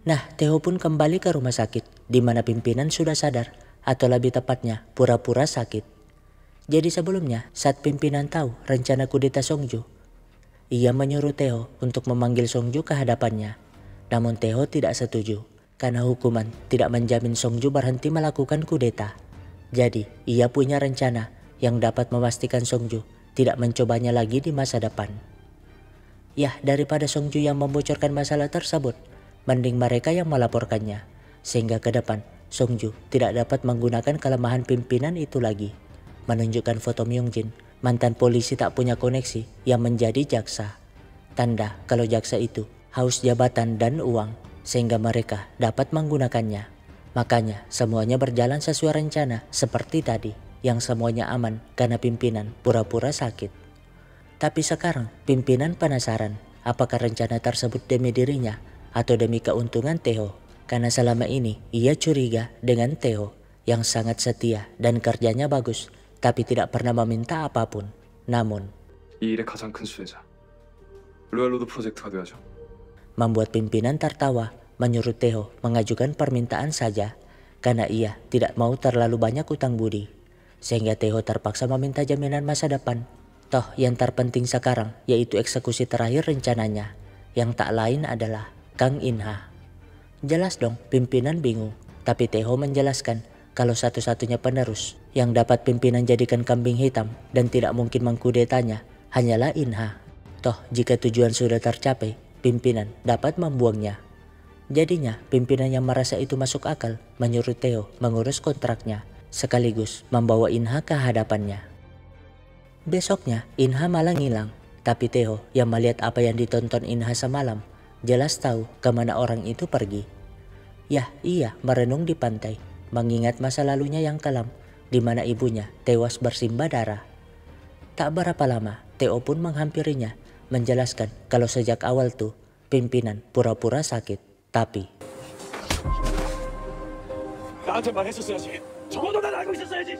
Nah, Theo pun kembali ke rumah sakit, di mana pimpinan sudah sadar, atau lebih tepatnya pura-pura sakit. Jadi sebelumnya, saat pimpinan tahu rencana kudeta Songju, ia menyuruh Theo untuk memanggil Songju ke hadapannya. Namun Theo tidak setuju, karena hukuman tidak menjamin Songju berhenti melakukan kudeta. Jadi, ia punya rencana yang dapat memastikan Songju tidak mencobanya lagi di masa depan. Yah, daripada Songju yang membocorkan masalah tersebut, mending mereka yang melaporkannya, sehingga ke depan Songju tidak dapat menggunakan kelemahan pimpinan itu lagi. Menunjukkan foto Myungjin, mantan polisi tak punya koneksi yang menjadi jaksa. Tanda kalau jaksa itu haus jabatan dan uang, sehingga mereka dapat menggunakannya. Makanya semuanya berjalan sesuai rencana seperti tadi, yang semuanya aman karena pimpinan pura-pura sakit. Tapi sekarang pimpinan penasaran apakah rencana tersebut demi dirinya atau demi keuntungan Theo, karena selama ini ia curiga dengan Theo yang sangat setia dan kerjanya bagus, tapi tidak pernah meminta apapun. Namun, 이 일의 가장 큰 수혜자. 로얄로드 프로젝트가 돼야죠. membuat pimpinan tertawa, menyuruh Theo mengajukan permintaan saja, karena ia tidak mau terlalu banyak utang budi. Sehingga Theo terpaksa meminta jaminan masa depan. Toh yang terpenting sekarang yaitu eksekusi terakhir rencananya, yang tak lain adalah Kang Inha. Jelas dong pimpinan bingung, tapi Theo menjelaskan kalau satu-satunya penerus yang dapat pimpinan jadikan kambing hitam dan tidak mungkin mengkudetanya hanyalah Inha. Toh jika tujuan sudah tercapai, pimpinan dapat membuangnya. Jadinya pimpinan yang merasa itu masuk akal menyuruh Theo mengurus kontraknya, sekaligus membawa Inha ke hadapannya. Besoknya Inha malah ngilang, tapi Theo yang melihat apa yang ditonton Inha semalam jelas tahu kemana orang itu pergi. Yah, ia merenung di pantai, mengingat masa lalunya yang kelam, di mana ibunya tewas bersimbah darah. Tak berapa lama, Theo pun menghampirinya, menjelaskan kalau sejak awal tuh pimpinan pura-pura sakit, tapi 나한테 말했었어야지. 적어도 난 알고 있었어야지.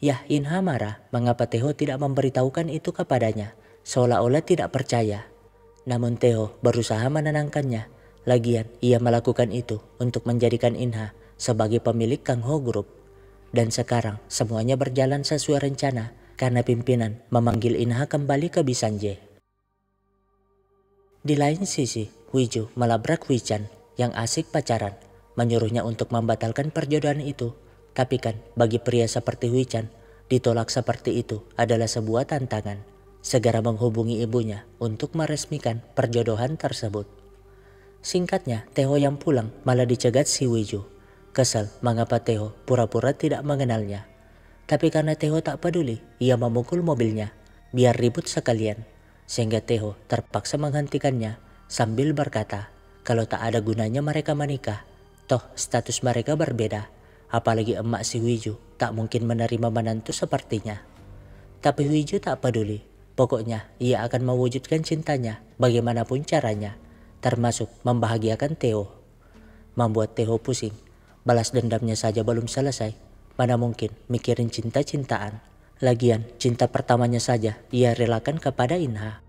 Yah, Inha marah mengapa Theo tidak memberitahukan itu kepadanya, seolah-olah tidak percaya. Namun Theo berusaha menenangkannya. Lagian ia melakukan itu untuk menjadikan Inha sebagai pemilik Kang Ho Group. Dan sekarang semuanya berjalan sesuai rencana karena pimpinan memanggil Inha kembali ke Bisanje. Di lain sisi, Huiju melabrak Hui-chan yang asik pacaran, menyuruhnya untuk membatalkan perjodohan itu. Tapi kan bagi pria seperti Hui-chan, ditolak seperti itu adalah sebuah tantangan. Segera menghubungi ibunya untuk meresmikan perjodohan tersebut. Singkatnya, Theo yang pulang malah dicegat si Huiju. Kesal mengapa Theo pura-pura tidak mengenalnya. Tapi karena Theo tak peduli, ia memukul mobilnya, biar ribut sekalian. Sehingga Theo terpaksa menghentikannya sambil berkata kalau tak ada gunanya mereka menikah. Toh status mereka berbeda, apalagi emak si Huiju tak mungkin menerima menantu sepertinya. Tapi Huiju tak peduli, pokoknya ia akan mewujudkan cintanya bagaimanapun caranya, termasuk membahagiakan Theo. Membuat Theo pusing, balas dendamnya saja belum selesai, mana mungkin mikirin cinta-cintaan. Lagian cinta pertamanya saja ia relakan kepada Inha.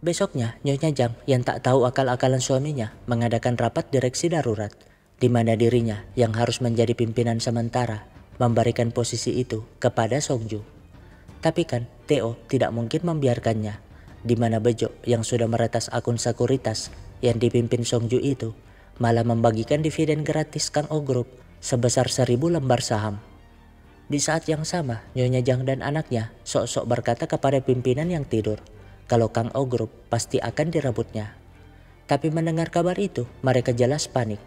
Besoknya Nyonya Jang yang tak tahu akal-akalan suaminya mengadakan rapat direksi darurat, di mana dirinya yang harus menjadi pimpinan sementara memberikan posisi itu kepada Songju. Tapi kan Theo tidak mungkin membiarkannya, di mana Bejo yang sudah meretas akun sekuritas yang dipimpin Songju itu malah membagikan dividen gratis Kang O Group sebesar 1000 lembar saham. Di saat yang sama, Nyonya Jang dan anaknya sok-sok berkata kepada pimpinan yang tidur kalau Kang O Group pasti akan direbutnya. Tapi mendengar kabar itu, mereka jelas panik.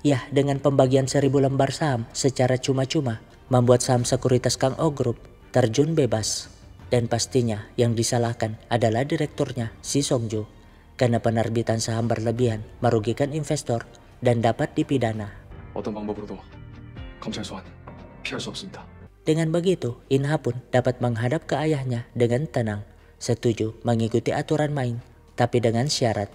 Ya, dengan pembagian 1000 lembar saham secara cuma-cuma, membuat saham sekuritas Kang O Group terjun bebas. Dan pastinya yang disalahkan adalah direkturnya, si Songju, karena penerbitan saham berlebihan merugikan investor dan dapat dipidana. 어떤 방법으로도 검찰 소환 피할 수 없습니다. Dengan begitu, Inha pun dapat menghadap ke ayahnya dengan tenang, setuju mengikuti aturan main, tapi dengan syarat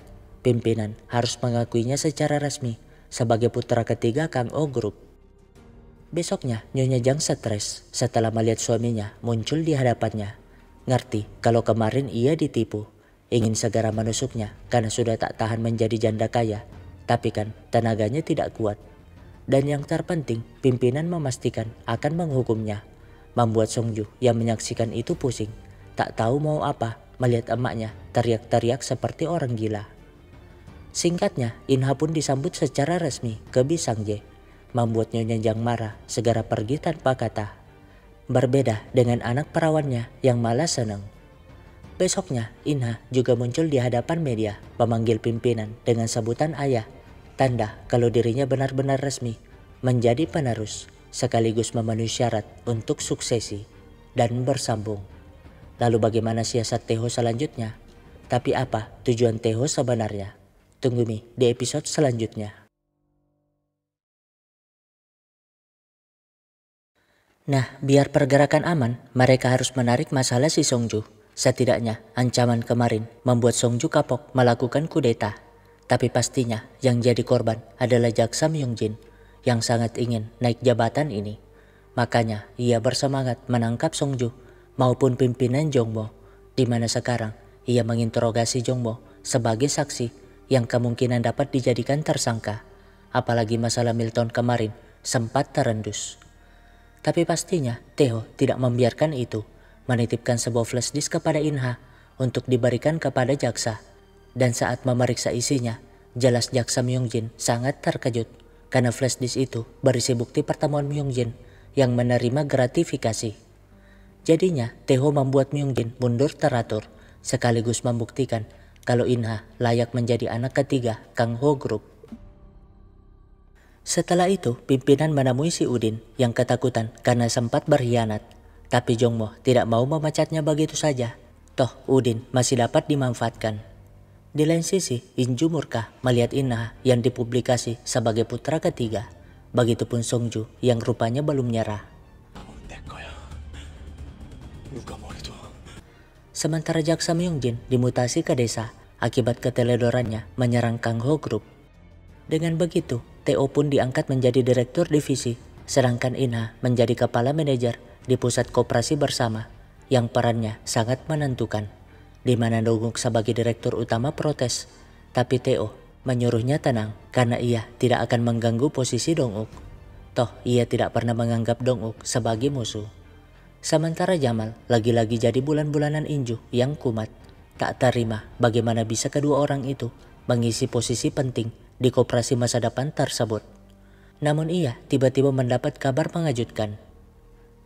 pimpinan harus mengakuinya secara resmi sebagai putra ketiga Kang O Group. Besoknya, Nyonya Jang stres setelah melihat suaminya muncul di hadapannya. Ngerti kalau kemarin ia ditipu, ingin segera menusuknya karena sudah tak tahan menjadi janda kaya, tapi kan tenaganya tidak kuat. Dan yang terpenting, pimpinan memastikan akan menghukumnya. Membuat Songju yang menyaksikan itu pusing. Tak tahu mau apa melihat emaknya teriak-teriak seperti orang gila. Singkatnya, Inha pun disambut secara resmi ke Bisangje. Membuat Nyonya Jang marah segera pergi tanpa kata. Berbeda dengan anak perawannya yang malah senang. Besoknya, Inha juga muncul di hadapan media memanggil pimpinan dengan sebutan ayah. Tanda kalau dirinya benar-benar resmi menjadi penerus sekaligus memenuhi syarat untuk suksesi dan bersambung. Lalu bagaimana siasat Taeho selanjutnya? Tapi apa tujuan Taeho sebenarnya? Tunggu di episode selanjutnya. Nah, biar pergerakan aman, mereka harus menarik masalah si Songju. Setidaknya ancaman kemarin membuat Songju kapok melakukan kudeta. Tapi pastinya yang jadi korban adalah Jaksa Myungjin yang sangat ingin naik jabatan ini. Makanya ia bersemangat menangkap Songju maupun pimpinan Jongmo, di mana sekarang ia menginterogasi Jongmo sebagai saksi yang kemungkinan dapat dijadikan tersangka. Apalagi masalah Milton kemarin sempat terendus. Tapi pastinya Taeho tidak membiarkan itu, menitipkan sebuah flash disk kepada Inha untuk diberikan kepada jaksa. Dan saat memeriksa isinya, jelas Jaksa Myungjin sangat terkejut karena flash disk itu berisi bukti pertemuan Myungjin yang menerima gratifikasi. Jadinya Taeho membuat Myungjin mundur teratur sekaligus membuktikan kalau Inha layak menjadi anak ketiga Kang Ho Group. Setelah itu, pimpinan menemui si Udin yang ketakutan karena sempat berkhianat. Tapi Jongmo tidak mau memecatnya begitu saja. Toh Udin masih dapat dimanfaatkan. Di lain sisi, Inju murka melihat Inha yang dipublikasi sebagai putra ketiga. Begitupun Songju yang rupanya belum nyerah. Sementara Jaksa Myungjin dimutasi ke desa akibat keteledorannya menyerang Kang Ho Group. Dengan begitu, Taeho pun diangkat menjadi direktur divisi, sedangkan Inha menjadi kepala manajer di pusat koperasi bersama yang perannya sangat menentukan. Di mana Donguk sebagai direktur utama protes, tapi Taeho menyuruhnya tenang karena ia tidak akan mengganggu posisi Donguk. Toh ia tidak pernah menganggap Donguk sebagai musuh. Sementara Jamal lagi-lagi jadi bulan-bulanan Inju yang kumat, tak terima bagaimana bisa kedua orang itu mengisi posisi penting di koperasi masa depan tersebut. Namun ia tiba-tiba mendapat kabar mengejutkan.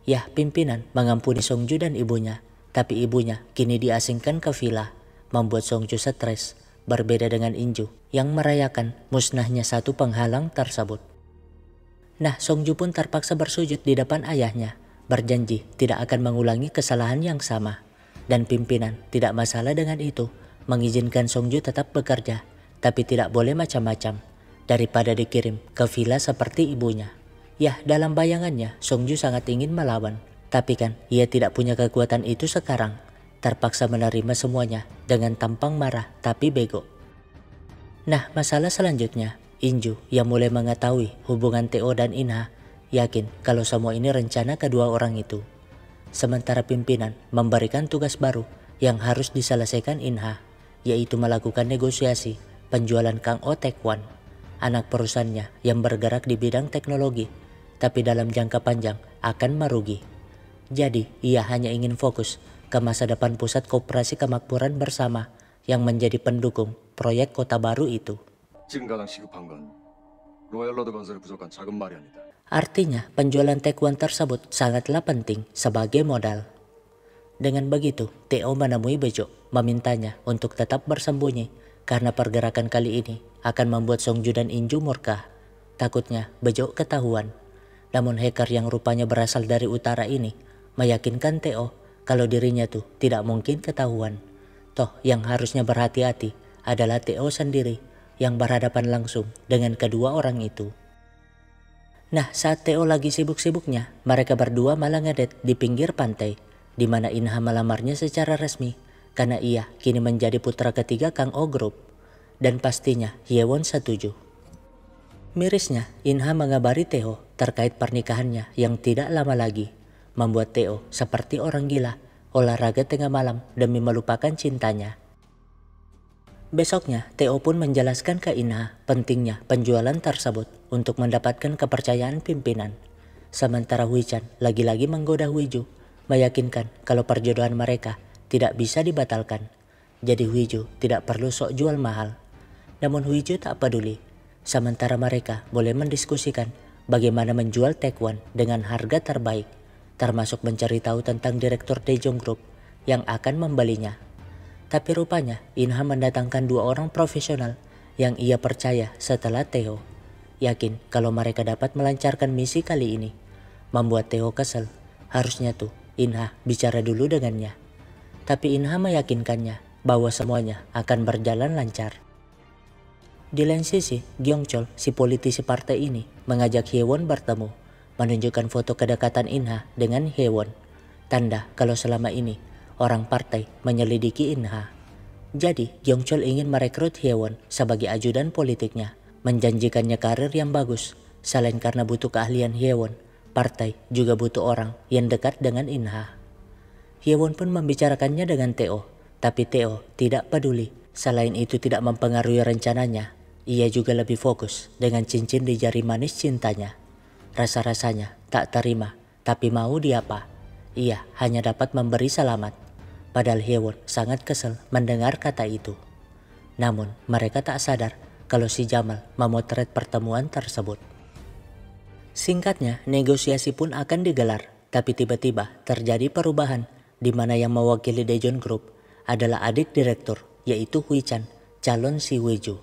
Ya, pimpinan mengampuni Songju dan ibunya. Tapi ibunya kini diasingkan ke villa, membuat Songju stres, berbeda dengan Inju yang merayakan musnahnya satu penghalang tersebut. Nah, Songju pun terpaksa bersujud di depan ayahnya, berjanji tidak akan mengulangi kesalahan yang sama. Dan pimpinan tidak masalah dengan itu, mengizinkan Songju tetap bekerja, tapi tidak boleh macam-macam, daripada dikirim ke villa seperti ibunya. Ya, dalam bayangannya Songju sangat ingin melawan. Tapi kan ia tidak punya kekuatan itu sekarang, terpaksa menerima semuanya dengan tampang marah tapi bego. Nah, masalah selanjutnya, Inju yang mulai mengetahui hubungan Taeho dan Inha, yakin kalau semua ini rencana kedua orang itu. Sementara pimpinan memberikan tugas baru yang harus diselesaikan Inha, yaitu melakukan negosiasi penjualan Kang O Taekwon, anak perusahaannya yang bergerak di bidang teknologi, tapi dalam jangka panjang akan merugi. Jadi, ia hanya ingin fokus ke masa depan pusat koperasi kemakmuran bersama yang menjadi pendukung proyek kota baru itu. 지금 가장 시급한 건 로얄로드 건설에 부족한 자금 마련이다. Artinya, penjualan Taekwon tersebut sangatlah penting sebagai modal. Dengan begitu, Theo menemui Bejo, memintanya untuk tetap bersembunyi karena pergerakan kali ini akan membuat Songju dan Inju murka. Takutnya Bejo ketahuan. Namun hacker yang rupanya berasal dari utara ini meyakinkan Theo kalau dirinya tuh tidak mungkin ketahuan. Toh yang harusnya berhati-hati adalah Theo sendiri yang berhadapan langsung dengan kedua orang itu. Nah, saat Theo lagi sibuk-sibuknya, mereka berdua malah ngedet di pinggir pantai, di mana Inha melamarnya secara resmi karena ia kini menjadi putra ketiga Kang O Group, dan pastinya Hyewon setuju. Mirisnya, Inha mengabari Theo terkait pernikahannya yang tidak lama lagi, membuat Theo seperti orang gila olahraga tengah malam demi melupakan cintanya. Besoknya, Theo pun menjelaskan ke Inha pentingnya penjualan tersebut untuk mendapatkan kepercayaan pimpinan. Sementara Hui-chan lagi-lagi menggoda Huiju, meyakinkan kalau perjodohan mereka tidak bisa dibatalkan. Jadi Huiju tidak perlu sok jual mahal. Namun Huiju tak peduli. Sementara mereka boleh mendiskusikan bagaimana menjual Taekwon dengan harga terbaik, termasuk mencari tahu tentang direktur Daejeon Group yang akan membelinya. Tapi rupanya Inha mendatangkan dua orang profesional yang ia percaya setelah Theo. Yakin kalau mereka dapat melancarkan misi kali ini. Membuat Theo kesel. Harusnya tuh Inha bicara dulu dengannya. Tapi Inha meyakinkannya bahwa semuanya akan berjalan lancar. Di lain sisi, Gyeongchol, si politisi partai ini, mengajak Hyewon bertemu, menunjukkan foto kedekatan Inha dengan Hyewon. Tanda kalau selama ini orang partai menyelidiki Inha. Jadi, Gyeongchol ingin merekrut Hyewon sebagai ajudan politiknya, menjanjikannya karir yang bagus. Selain karena butuh keahlian Hyewon, partai juga butuh orang yang dekat dengan Inha. Hyewon pun membicarakannya dengan Theo, tapi Theo tidak peduli. Selain itu tidak mempengaruhi rencananya, ia juga lebih fokus dengan cincin di jari manis cintanya. Rasa-rasanya tak terima, tapi mau diapa? Ia hanya dapat memberi selamat. Padahal Hyewon sangat kesal mendengar kata itu. Namun mereka tak sadar kalau si Jamal memotret pertemuan tersebut. Singkatnya, negosiasi pun akan digelar, tapi tiba-tiba terjadi perubahan di mana yang mewakili Daejeon Group adalah adik direktur, yaitu Hui-chan, calon si Huiju.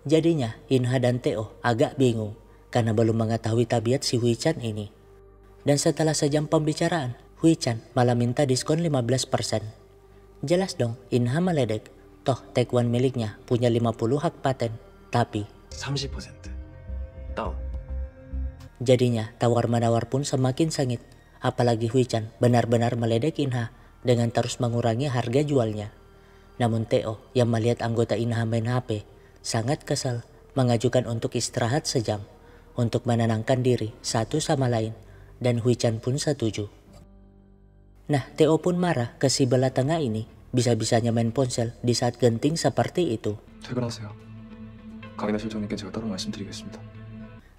Jadinya Inha dan Theo agak bingung karena belum mengetahui tabiat si Hui-chan ini. Dan setelah sejam pembicaraan, Hui-chan malah minta diskon 15%. Jelas dong Inha meledek, toh Taekwon miliknya punya 50 hak paten, tapi 30% 다운. Jadinya tawar-menawar pun semakin sengit, apalagi Hui-chan benar-benar meledek Inha dengan terus mengurangi harga jualnya. Namun Theo yang melihat anggota Inha main HP sangat kesal, mengajukan untuk istirahat sejam untuk menenangkan diri satu sama lain, dan Hui-chan pun setuju. Nah, Theo pun marah ke si belah tengah ini, bisa-bisanya main ponsel di saat genting seperti itu. 퇴근하세요. 강인하 실장님께 제가 따로 말씀드리겠습니다.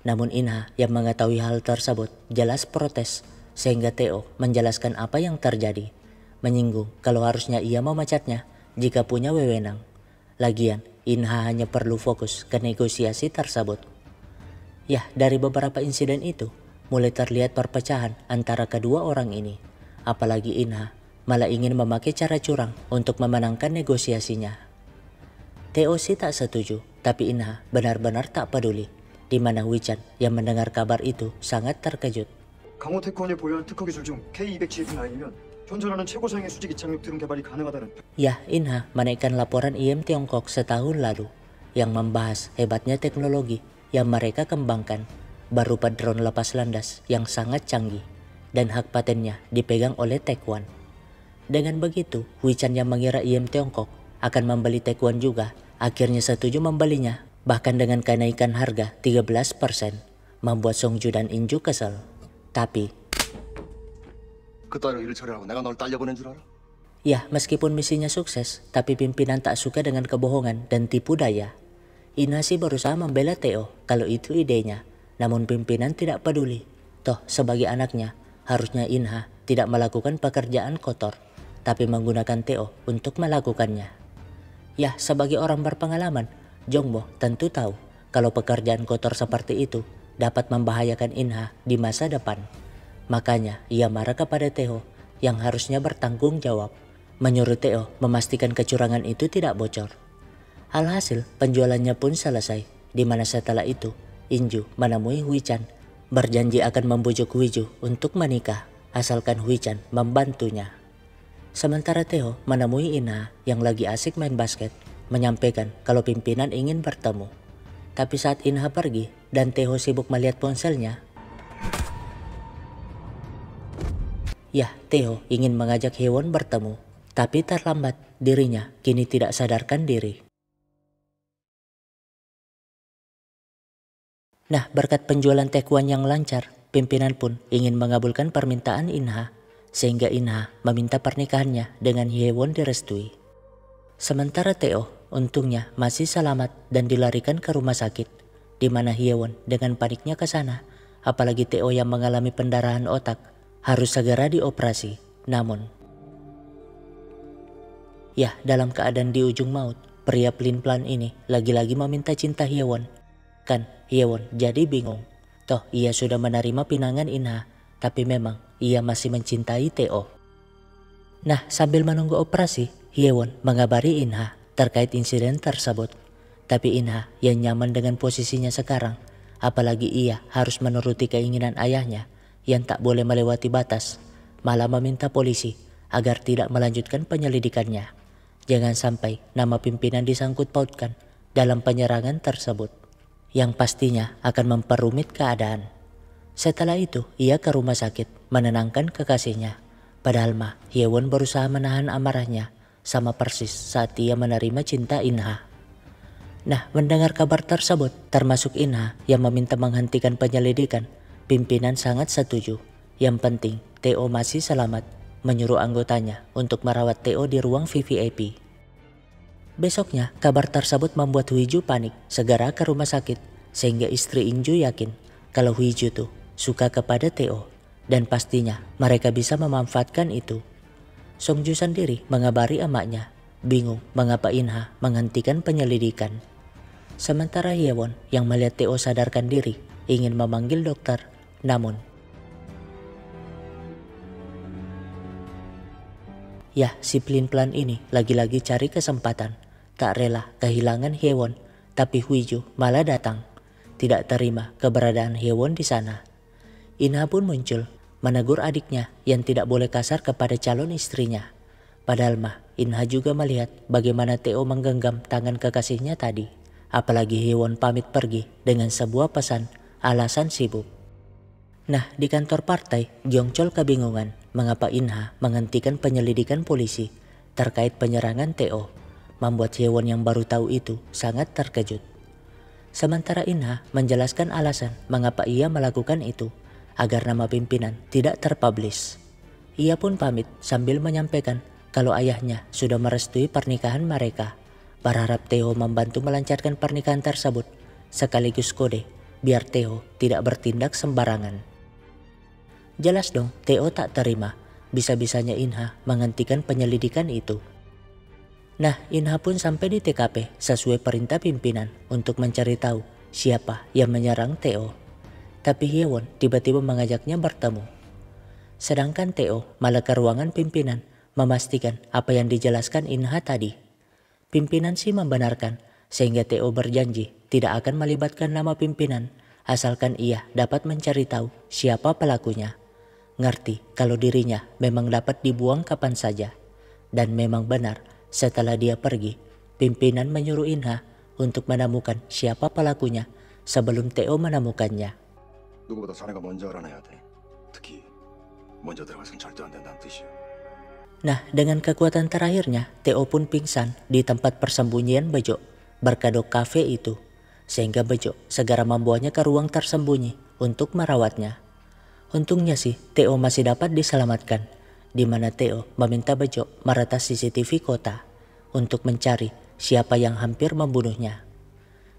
Namun Inha yang mengetahui hal tersebut jelas protes, sehingga Theo menjelaskan apa yang terjadi, menyinggung kalau harusnya ia memecatnya jika punya wewenang. Lagian, Inha hanya perlu fokus ke negosiasi tersebut. Ya, dari beberapa insiden itu, mulai terlihat perpecahan antara kedua orang ini. Apalagi Inha malah ingin memakai cara curang untuk memenangkan negosiasinya. Theo sih tak setuju, tapi Inha benar-benar tak peduli. Di mana Hui-chan yang mendengar kabar itu sangat terkejut. 강호 테크원이 보유한 특허 기술 중 K279이면 현존하는 최고사양의 수직 이착륙 드론 개발이 가능하다는. Ya, Inha menaikkan laporan IM Tiongkok setahun lalu yang membahas hebatnya teknologi yang mereka kembangkan berupa drone lepas landas yang sangat canggih, dan hak patennya dipegang oleh Taekwon. Dengan begitu, Hui-chan yang mengira IM Tiongkok akan membeli Taekwon juga akhirnya setuju membelinya, bahkan dengan kenaikan harga 13%, membuat Songju dan Inju kesal. Tapi 그 따위로 일을 처리하고 내가 널 딸려보낸 줄 알아? ya, meskipun misinya sukses, tapi pimpinan tak suka dengan kebohongan dan tipu daya. Inha sih berusaha membela Theo kalau itu idenya, namun pimpinan tidak peduli. Toh sebagai anaknya, harusnya Inha tidak melakukan pekerjaan kotor, tapi menggunakan Theo untuk melakukannya. Ya, sebagai orang berpengalaman, Jongbo tentu tahu kalau pekerjaan kotor seperti itu dapat membahayakan Inha di masa depan. Makanya ia marah kepada Theo yang harusnya bertanggung jawab, menyuruh Theo memastikan kecurangan itu tidak bocor. Alhasil penjualannya pun selesai, di mana setelah itu Inju menemui Hui-chan, berjanji akan membujuk Huiju untuk menikah asalkan Hui-chan membantunya. Sementara Theo menemui Inha yang lagi asik main basket, menyampaikan kalau pimpinan ingin bertemu. Tapi saat Inha pergi dan Theo sibuk melihat ponselnya, Theo ingin mengajak Hye-won bertemu, tapi terlambat, dirinya kini tidak sadarkan diri. Nah, berkat penjualan taekwondo yang lancar, pimpinan pun ingin mengabulkan permintaan Inha, sehingga Inha meminta pernikahannya dengan Hye-won direstui. Sementara Theo untungnya masih selamat dan dilarikan ke rumah sakit, di mana Hye-won dengan paniknya ke sana, apalagi Theo yang mengalami pendarahan otak harus segera dioperasi. Namun, dalam keadaan di ujung maut, pria pelin-pelan ini lagi-lagi meminta cinta Hye-won. Kan Hye-won jadi bingung. Toh ia sudah menerima pinangan Inha, tapi memang ia masih mencintai Theo. Nah, sambil menunggu operasi, Hye-won mengabari Inha terkait insiden tersebut. Tapi Inha yang nyaman dengan posisinya sekarang, apalagi ia harus menuruti keinginan ayahnya yang tak boleh melewati batas, malah meminta polisi agar tidak melanjutkan penyelidikannya. Jangan sampai nama pimpinan disangkut pautkan dalam penyerangan tersebut, yang pastinya akan memperumit keadaan. Setelah itu, ia ke rumah sakit menenangkan kekasihnya. Padahal Hye-won berusaha menahan amarahnya, sama persis saat ia menerima cinta Inha. Nah, mendengar kabar tersebut, termasuk Inha yang meminta menghentikan penyelidikan, pimpinan sangat setuju. Yang penting, Theo masih selamat, menyuruh anggotanya untuk merawat Theo di ruang VVIP. Besoknya, kabar tersebut membuat Huiju panik, segera ke rumah sakit, sehingga istri Inju yakin kalau Huiju tuh suka kepada Theo, dan pastinya mereka bisa memanfaatkan itu. Songju sendiri mengabari emaknya, bingung mengapa Inha menghentikan penyelidikan. Sementara Hye-won yang melihat Theo sadarkan diri ingin memanggil dokter, namun si pelin-pelan ini lagi-lagi cari kesempatan, tak rela kehilangan Hye-won, tapi Huiju malah datang, tidak terima keberadaan Hye-won di sana. Inha pun muncul, menegur adiknya yang tidak boleh kasar kepada calon istrinya. Padahal Inha juga melihat bagaimana Theo menggenggam tangan kekasihnya tadi. Apalagi Hye-won pamit pergi dengan sebuah pesan, alasan sibuk. Nah, di kantor partai, Gyeongchol kebingungan mengapa Inha menghentikan penyelidikan polisi terkait penyerangan Theo, membuat Hye-won yang baru tahu itu sangat terkejut. Sementara Inha menjelaskan alasan mengapa ia melakukan itu, agar nama pimpinan tidak terpublish. Ia pun pamit sambil menyampaikan kalau ayahnya sudah merestui pernikahan mereka, berharap Theo membantu melancarkan pernikahan tersebut, sekaligus kode biar Theo tidak bertindak sembarangan. Jelas dong Theo tak terima, bisa-bisanya Inha menghentikan penyelidikan itu. Nah, Inha pun sampai di TKP sesuai perintah pimpinan untuk mencari tahu siapa yang menyerang Theo. Tapi Hye-won tiba-tiba mengajaknya bertemu. Sedangkan Theo malah ke ruangan pimpinan memastikan apa yang dijelaskan Inha tadi. Pimpinan sih membenarkan, sehingga Theo berjanji tidak akan melibatkan nama pimpinan asalkan ia dapat mencari tahu siapa pelakunya. Ngerti kalau dirinya memang dapat dibuang kapan saja. Dan memang benar, setelah dia pergi, pimpinan menyuruh Inha untuk menemukan siapa pelakunya sebelum Theo menemukannya. 누구보다 자네가 먼저 알아내야 돼. 특히 먼저 들어가선 절대 안 된다는 뜻이야. Nah, dengan kekuatan terakhirnya, Theo pun pingsan di tempat persembunyian Bejo, berkedok kafe itu, sehingga Bejo segera membawanya ke ruang tersembunyi untuk merawatnya. Untungnya sih, Theo masih dapat diselamatkan, di mana Theo meminta Bejo meretas CCTV kota untuk mencari siapa yang hampir membunuhnya.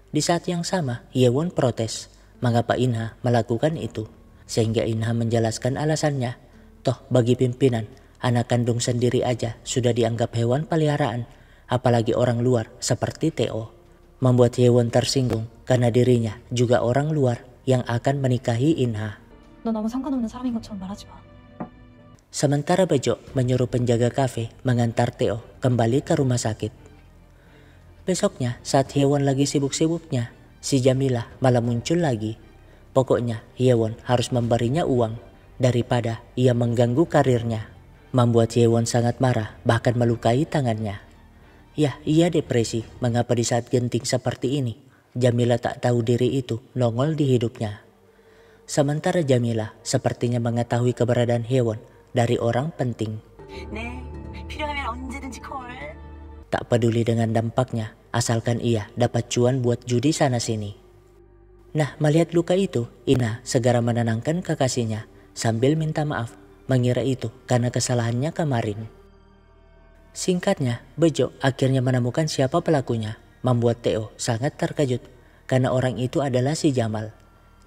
Di saat yang sama, Hye-won protes mengapa Inha melakukan itu, sehingga Inha menjelaskan alasannya. Toh bagi pimpinan, anak kandung sendiri aja sudah dianggap hewan peliharaan, apalagi orang luar seperti Theo. Membuat Hye-won tersinggung karena dirinya juga orang luar yang akan menikahi Inha. 넌 아무 상관없는 사람인 것처럼 말하지 마. Sementara Bejo menyuruh penjaga kafe mengantar Theo kembali ke rumah sakit. Besoknya saat Hyewon lagi sibuk-sibuknya, si Jamila malah muncul lagi. Pokoknya Hyewon harus memberinya uang daripada ia mengganggu karirnya. Membuat Hyewon sangat marah, bahkan melukai tangannya. Ya, ia depresi. Mengapa di saat genting seperti ini Jamila tak tahu diri itu nongol di hidupnya. Sementara Jamila sepertinya mengetahui keberadaan Hyewon dari orang penting. 네, 필요하면 언제든지 콜. Tak peduli dengan dampaknya, asalkan ia dapat cuan buat judi sana-sini. Nah, melihat luka itu, Ina segera menenangkan kekasihnya sambil minta maaf, mengira itu karena kesalahannya kemarin. Singkatnya, Bejo akhirnya menemukan siapa pelakunya, membuat Theo sangat terkejut karena orang itu adalah si Jamal.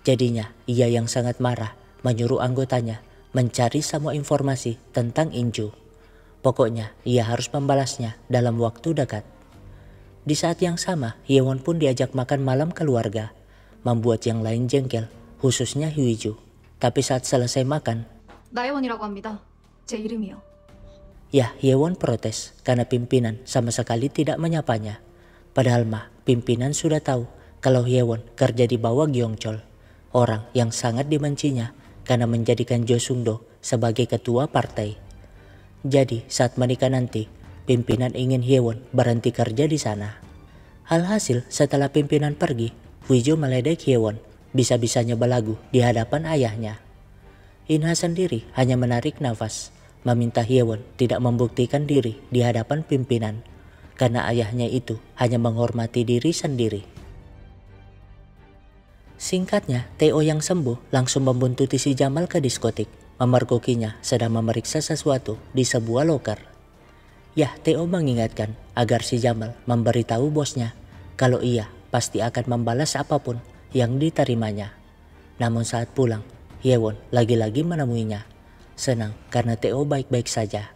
Jadinya, ia yang sangat marah menyuruh anggotanya mencari semua informasi tentang Inju. Pokoknya, ia harus membalasnya dalam waktu dekat. Di saat yang sama, Hyewon pun diajak makan malam keluarga, membuat yang lain jengkel, khususnya Hwiju. Tapi saat selesai makan, 나혜원이라고 합니다. 제 이름이요. ya Hyewon protes karena pimpinan sama sekali tidak menyapanya. Padahal mah pimpinan sudah tahu kalau Hyewon kerja di bawah Gyeongchol, orang yang sangat dibencinya karena menjadikan Jo Sung-do sebagai ketua partai. Jadi saat menikah nanti, pimpinan ingin Hyewon berhenti kerja di sana. Alhasil setelah pimpinan pergi, Hwiju meledek Hyewon, bisa-bisanya belagu di hadapan ayahnya. Inha sendiri hanya menarik nafas, meminta Hyewon tidak membuktikan diri di hadapan pimpinan, karena ayahnya itu hanya menghormati diri sendiri. Singkatnya, Theo yang sembuh langsung membuntuti si Jamal ke diskotik, memergokinya sedang memeriksa sesuatu di sebuah loker. Ya, Theo mengingatkan agar si Jamal memberitahu bosnya kalau ia pasti akan membalas apapun yang diterimanya. Namun saat pulang, Hyewon lagi-lagi menemuinya. Senang karena Theo baik-baik saja.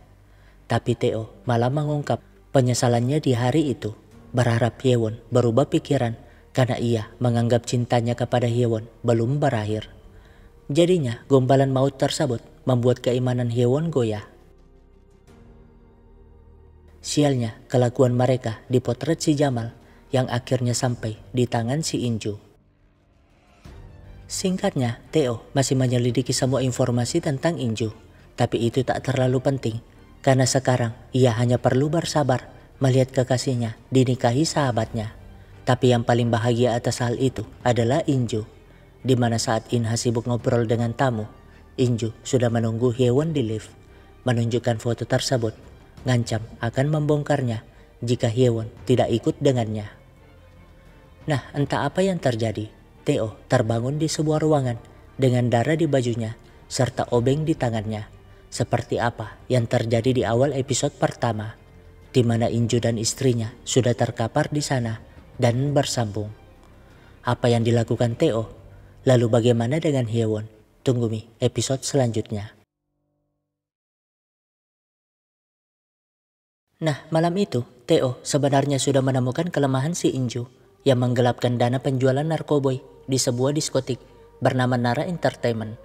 Tapi Theo malah mengungkap penyesalannya di hari itu, berharap Hyewon berubah pikiran karena ia menganggap cintanya kepada Hyewon belum berakhir. Jadinya gombalan maut tersebut membuat keimanan Hyewon goyah. Sialnya kelakuan mereka dipotret si Jamal yang akhirnya sampai di tangan si Inju. Singkatnya, Theo masih menyelidiki semua informasi tentang Inju, tapi itu tak terlalu penting karena sekarang ia hanya perlu bersabar melihat kekasihnya dinikahi sahabatnya. Tapi yang paling bahagia atas hal itu adalah Inju, di mana saat Inha sibuk ngobrol dengan tamu, Inju sudah menunggu Hyewon di lift, menunjukkan foto tersebut, ngancam akan membongkarnya jika Hyewon tidak ikut dengannya. Nah, entah apa yang terjadi, Theo terbangun di sebuah ruangan dengan darah di bajunya serta obeng di tangannya, seperti apa yang terjadi di awal episode pertama, di mana Inju dan istrinya sudah terkapar di sana dan bersambung. Apa yang dilakukan Theo? Lalu bagaimana dengan Hyewon? Tunggu mi episode selanjutnya. Nah, malam itu Theo sebenarnya sudah menemukan kelemahan si Inju yang menggelapkan dana penjualan narkoboy di sebuah diskotik bernama Nara Entertainment.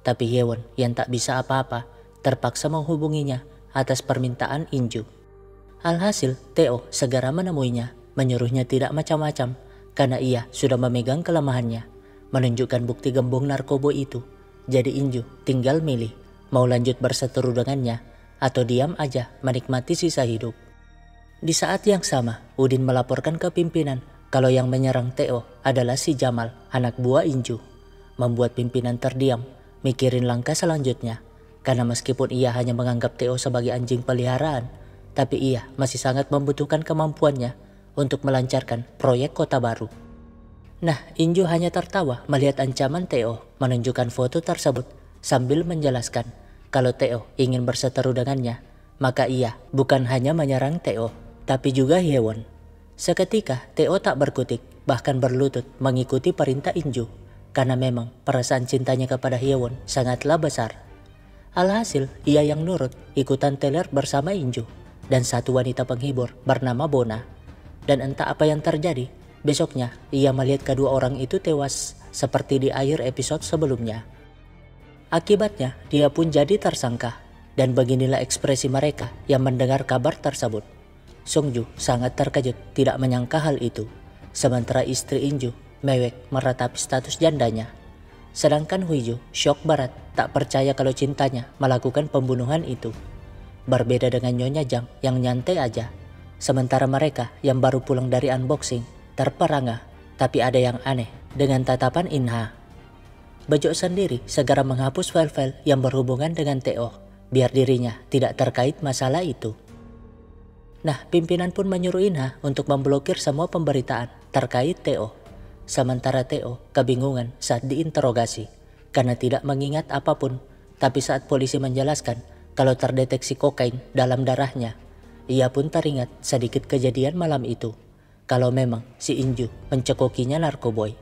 Tapi Hyewon yang tak bisa apa-apa terpaksa menghubunginya atas permintaan Inju. Alhasil Theo segera menemuinya, menyuruhnya tidak macam-macam karena ia sudah memegang kelemahannya, menunjukkan bukti gembong narkoba itu. Jadi Inju tinggal milih mau lanjut berseteru dengannya atau diam aja menikmati sisa hidup. Di saat yang sama, Udin melaporkan ke pimpinan kalau yang menyerang Theo adalah si Jamal, anak buah Inju, membuat pimpinan terdiam mikirin langkah selanjutnya karena meskipun ia hanya menganggap Theo sebagai anjing peliharaan, tapi ia masih sangat membutuhkan kemampuannya untuk melancarkan proyek kota baru. Nah, Inju hanya tertawa melihat ancaman Theo, menunjukkan foto tersebut sambil menjelaskan kalau Theo ingin berseteru dengannya, maka ia bukan hanya menyerang Theo, tapi juga Hyewon. Seketika Theo tak berkutik, bahkan berlutut mengikuti perintah Inju, karena memang perasaan cintanya kepada Hyewon sangatlah besar. Alhasil, ia yang nurut ikutan teler bersama Inju dan satu wanita penghibur bernama Bona. Dan entah apa yang terjadi, besoknya ia melihat kedua orang itu tewas seperti di akhir episode sebelumnya. Akibatnya dia pun jadi tersangka Dan beginilah ekspresi mereka yang mendengar kabar tersebut. Songju sangat terkejut tidak menyangka hal itu. Sementara istri Inju mewek meratapi status jandanya. Sedangkan Huiju syok berat tak percaya kalau cintanya melakukan pembunuhan itu. Berbeda dengan Nyonya Jang yang nyantai aja. Sementara mereka yang baru pulang dari unboxing terperangah. Tapi ada yang aneh dengan tatapan Inha. Bejo sendiri segera menghapus file-file yang berhubungan dengan Teo biar dirinya tidak terkait masalah itu. Nah, pimpinan pun menyuruh Inha untuk memblokir semua pemberitaan terkait Teo. Sementara Teo kebingungan saat diinterogasi karena tidak mengingat apapun. Tapi saat polisi menjelaskan kalau terdeteksi kokain dalam darahnya, ia pun teringat sedikit kejadian malam itu. Kalau memang si Inju mencekokinya narkoboy.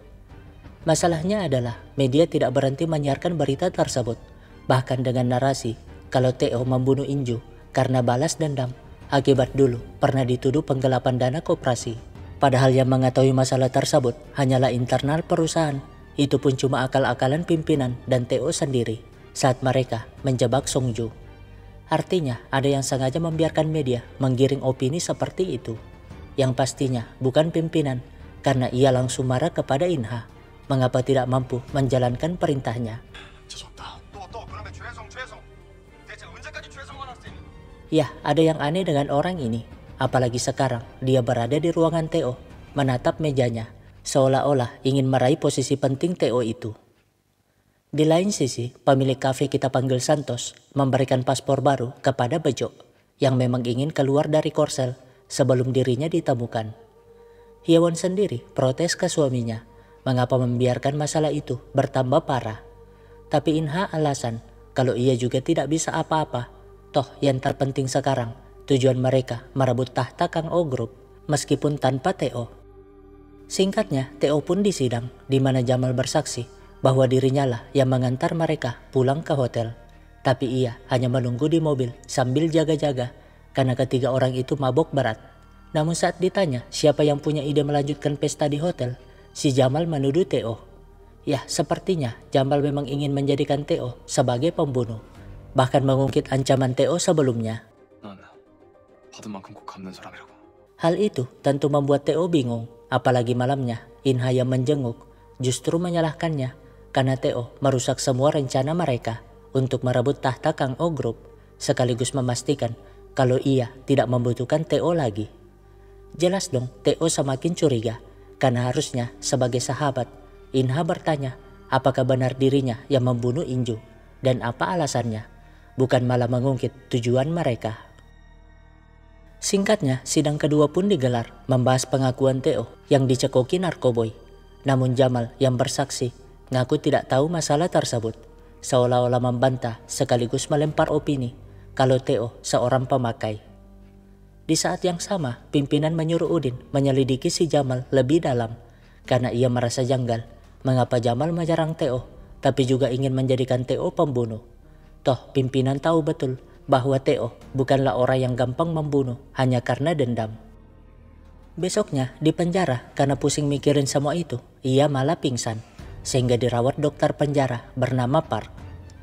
Masalahnya adalah media tidak berhenti menyiarkan berita tersebut. Bahkan dengan narasi kalau Teo membunuh Inju karena balas dendam akibat dulu pernah dituduh penggelapan dana koperasi. Padahal yang mengetahui masalah tersebut hanyalah internal perusahaan. Itu pun cuma akal-akalan pimpinan dan Teo sendiri saat mereka menjebak Songju. Artinya ada yang sengaja membiarkan media menggiring opini seperti itu. Yang pastinya bukan pimpinan karena ia langsung marah kepada Inha. Mengapa tidak mampu menjalankan perintahnya? Ya, ada yang aneh dengan orang ini. Apalagi sekarang dia berada di ruangan Teo, menatap mejanya, seolah-olah ingin meraih posisi penting Teo itu. Di lain sisi, pemilik kafe kita panggil Santos memberikan paspor baru kepada Bejo, yang memang ingin keluar dari Korsel sebelum dirinya ditemukan. Hyewon sendiri protes ke suaminya, mengapa membiarkan masalah itu bertambah parah. Tapi Inha alasan kalau ia juga tidak bisa apa-apa. Toh yang terpenting sekarang tujuan mereka merebut tahta Kang O Group meskipun tanpa Teo. Singkatnya Teo pun disidang di mana Jamal bersaksi bahwa dirinya lah yang mengantar mereka pulang ke hotel. Tapi ia hanya menunggu di mobil sambil jaga-jaga karena ketiga orang itu mabok berat. Namun saat ditanya siapa yang punya ide melanjutkan pesta di hotel, si Jamal menuduh Teo. Ya, sepertinya Jamal memang ingin menjadikan Teo sebagai pembunuh. Bahkan mengungkit ancaman Teo sebelumnya. 난 받은 만큼 꼭 갚는 사람이라고. Hal itu tentu membuat Teo bingung. Apalagi malamnya Inha yang menjenguk justru menyalahkannya karena Teo merusak semua rencana mereka untuk merebut tahta Kang O Group, sekaligus memastikan kalau ia tidak membutuhkan Teo lagi. Jelas dong Teo semakin curiga karena harusnya sebagai sahabat Inha bertanya apakah benar dirinya yang membunuh Inju dan apa alasannya. Bukan malah mengungkit tujuan mereka. Singkatnya, sidang kedua pun digelar membahas pengakuan Teo yang dicekoki narkoboy. Namun Jamal yang bersaksi ngaku tidak tahu masalah tersebut, seolah-olah membantah sekaligus melempar opini kalau Teo seorang pemakai. Di saat yang sama, pimpinan menyuruh Udin menyelidiki si Jamal lebih dalam karena ia merasa janggal mengapa Jamal menyerang Teo tapi juga ingin menjadikan Teo pembunuh. Toh pimpinan tahu betul bahwa Teo bukanlah orang yang gampang membunuh hanya karena dendam. Besoknya di penjara karena pusing mikirin semua itu, ia malah pingsan sehingga dirawat dokter penjara bernama Park.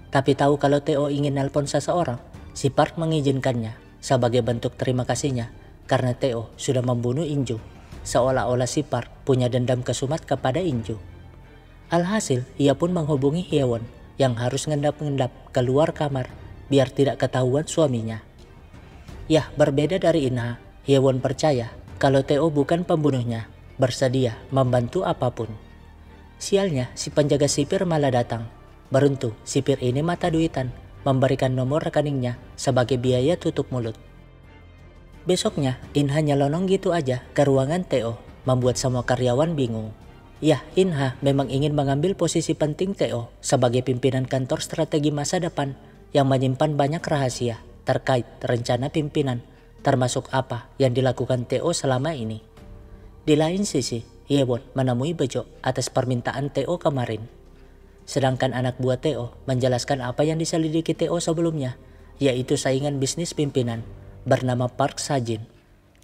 Tapi tahu kalau Teo ingin nelpon seseorang, si Park mengizinkannya sebagai bentuk terima kasihnya karena Teo sudah membunuh Inju. Seolah-olah si Park punya dendam kesumat kepada Inju. Alhasil ia pun menghubungi Hyewon yang harus ngendap-ngendap keluar kamar biar tidak ketahuan suaminya. Yah, berbeda dari Inha, Hyewon percaya kalau Teo bukan pembunuhnya, bersedia membantu apapun. Sialnya, si penjaga sipir malah datang. Beruntung, sipir ini mata duitan, memberikan nomor rekeningnya sebagai biaya tutup mulut. Besoknya, Inha nyelonong gitu aja ke ruangan Teo, membuat semua karyawan bingung. Ya, Inha memang ingin mengambil posisi penting Teo sebagai pimpinan kantor strategi masa depan yang menyimpan banyak rahasia terkait rencana pimpinan, termasuk apa yang dilakukan Teo selama ini. Di lain sisi, Hyewon menemui Bejo atas permintaan Teo kemarin. Sedangkan anak buah Teo menjelaskan apa yang diselidiki Teo sebelumnya, yaitu saingan bisnis pimpinan bernama Park Sajin.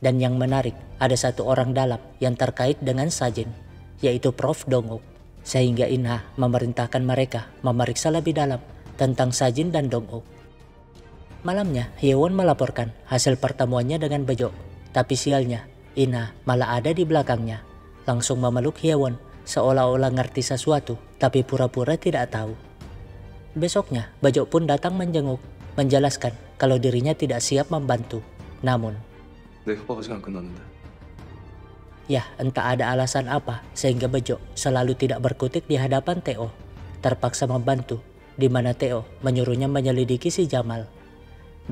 Dan yang menarik, ada satu orang dalam yang terkait dengan Sajin, yaitu Prof Dong-wook, sehingga Inha memerintahkan mereka memeriksa lebih dalam tentang Sajin dan Dong-wook. Malamnya, Hyewon melaporkan hasil pertemuannya dengan Bejo. Tapi sialnya, Inha malah ada di belakangnya. Langsung memeluk Hyewon seolah-olah ngerti sesuatu tapi pura-pura tidak tahu. Besoknya, Bejo pun datang menjenguk, menjelaskan kalau dirinya tidak siap membantu. Namun, 내 협박 아직 안 끝났는데. ya entah ada alasan apa sehingga Bejo selalu tidak berkutik di hadapan Teo. Terpaksa membantu, di mana Teo menyuruhnya menyelidiki si Jamal.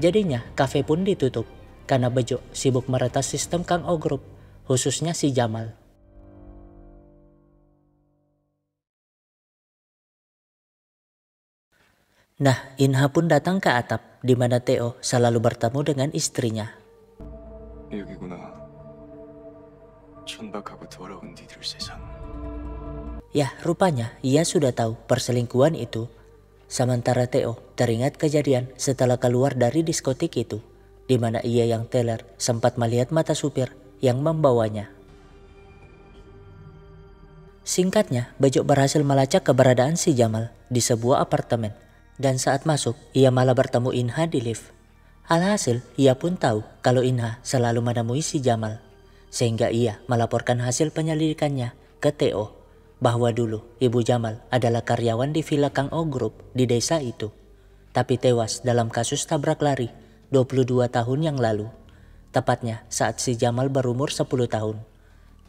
Jadinya kafe pun ditutup karena Bejo sibuk meretas sistem Kang O Group, khususnya si Jamal. Nah, Inha pun datang ke atap di mana Teo selalu bertemu dengan istrinya. 여기구나. 천박하고 더러운 니들 세상. Ya, rupanya ia sudah tahu perselingkuhan itu. Sementara Teo teringat kejadian setelah keluar dari diskotik itu, di mana ia yang teler sempat melihat mata supir yang membawanya. Singkatnya, Bejo berhasil melacak keberadaan si Jamal di sebuah apartemen, dan saat masuk ia malah bertemu Inha di lift. Alhasil, ia pun tahu kalau Inha selalu menemui si Jamal, sehingga ia melaporkan hasil penyelidikannya ke Teo. Bahwa dulu Ibu Jamal adalah karyawan di Villa Kang O Group di desa itu, tapi tewas dalam kasus tabrak lari 22 tahun yang lalu, tepatnya saat si Jamal berumur 10 tahun.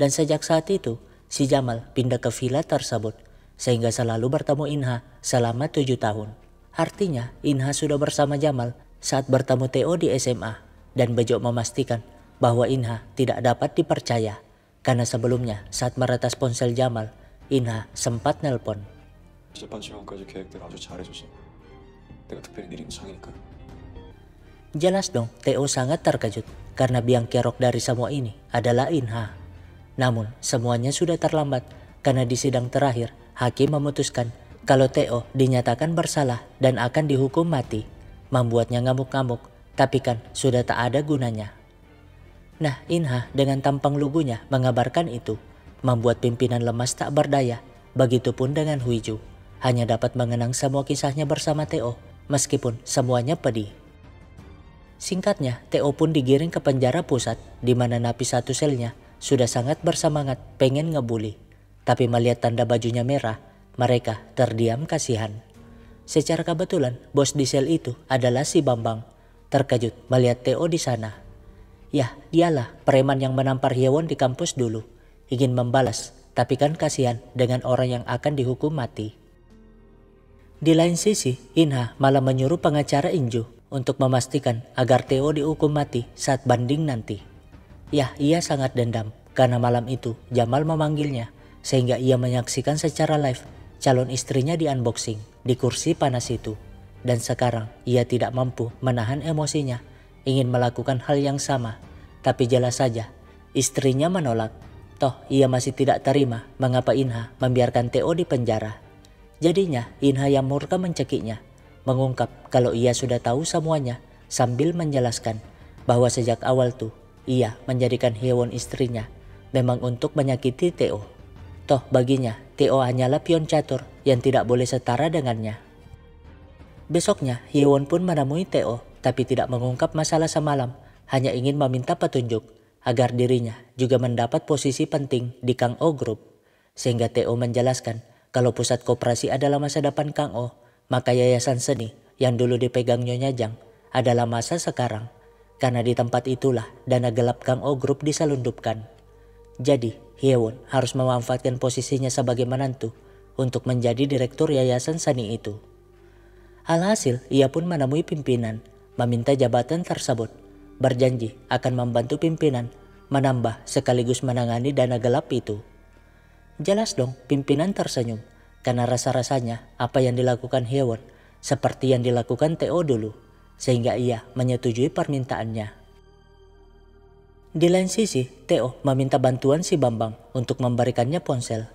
Dan sejak saat itu, si Jamal pindah ke villa tersebut, sehingga selalu bertemu Inha selama 7 tahun. Artinya, Inha sudah bersama Jamal saat bertemu Teo di SMA, dan Bejo memastikan bahwa Inha tidak dapat dipercaya, karena sebelumnya saat meretas ponsel Jamal, Inha sempat nelpon. 재판 시간까지 계획대로 아주 잘해줘서 내가 특별히 내린 상이니까. Jelas dong, Teo sangat terkejut karena biang kerok dari semua ini adalah Inha. Namun semuanya sudah terlambat karena di sidang terakhir hakim memutuskan kalau Teo dinyatakan bersalah dan akan dihukum mati. Membuatnya ngamuk-ngamuk, tapi kan sudah tak ada gunanya. Nah, Inha dengan tampang lugunya mengabarkan itu, membuat pimpinan lemas tak berdaya. Begitupun dengan Huiju, hanya dapat mengenang semua kisahnya bersama Teo, meskipun semuanya pedih. Singkatnya, Teo pun digiring ke penjara pusat, di mana napi satu selnya sudah sangat bersemangat pengen ngebully. Tapi melihat tanda bajunya merah, mereka terdiam kasihan. Secara kebetulan, bos di sel itu adalah si Bambang. Terkejut melihat Teo di sana. Yah, dialah preman yang menampar Hyewon di kampus dulu. Ingin membalas, tapi kan kasihan dengan orang yang akan dihukum mati. Di lain sisi, Inha malah menyuruh pengacara Inju untuk memastikan agar Teo dihukum mati saat banding nanti. Yah, ia sangat dendam karena malam itu Jamal memanggilnya, sehingga ia menyaksikan secara live calon istrinya di unboxing di kursi panas itu. Dan sekarang ia tidak mampu menahan emosinya, ingin melakukan hal yang sama, tapi jelas saja istrinya menolak. Toh ia masih tidak terima mengapa Inha membiarkan Teo di penjara. Jadinya Inha yang murka mencekiknya, mengungkap kalau ia sudah tahu semuanya sambil menjelaskan bahwa sejak awal tuh ia menjadikan Hyewon istrinya memang untuk menyakiti Teo. Toh baginya Teo hanyalah pion catur yang tidak boleh setara dengannya. Besoknya Hyewon pun menemui Teo, tapi tidak mengungkap masalah semalam, hanya ingin meminta petunjuk agar dirinya juga mendapat posisi penting di Kang O Group. Sehingga Teo menjelaskan kalau pusat koperasi adalah masa depan Kang O, maka yayasan seni yang dulu dipegang Nyonya Jang adalah masa sekarang. Karena di tempat itulah dana gelap Kang O Group diselundupkan. Jadi Hyewon harus memanfaatkan posisinya sebagai menantu untuk menjadi direktur yayasan seni itu. Alhasil ia pun menemui pimpinan, meminta jabatan tersebut, berjanji akan membantu pimpinan menambah sekaligus menangani dana gelap itu. Jelas dong pimpinan tersenyum karena rasa-rasanya apa yang dilakukan Hyewon seperti yang dilakukan Teo dulu, sehingga ia menyetujui permintaannya. Di lain sisi, Teo meminta bantuan si Bambang untuk memberikannya ponsel.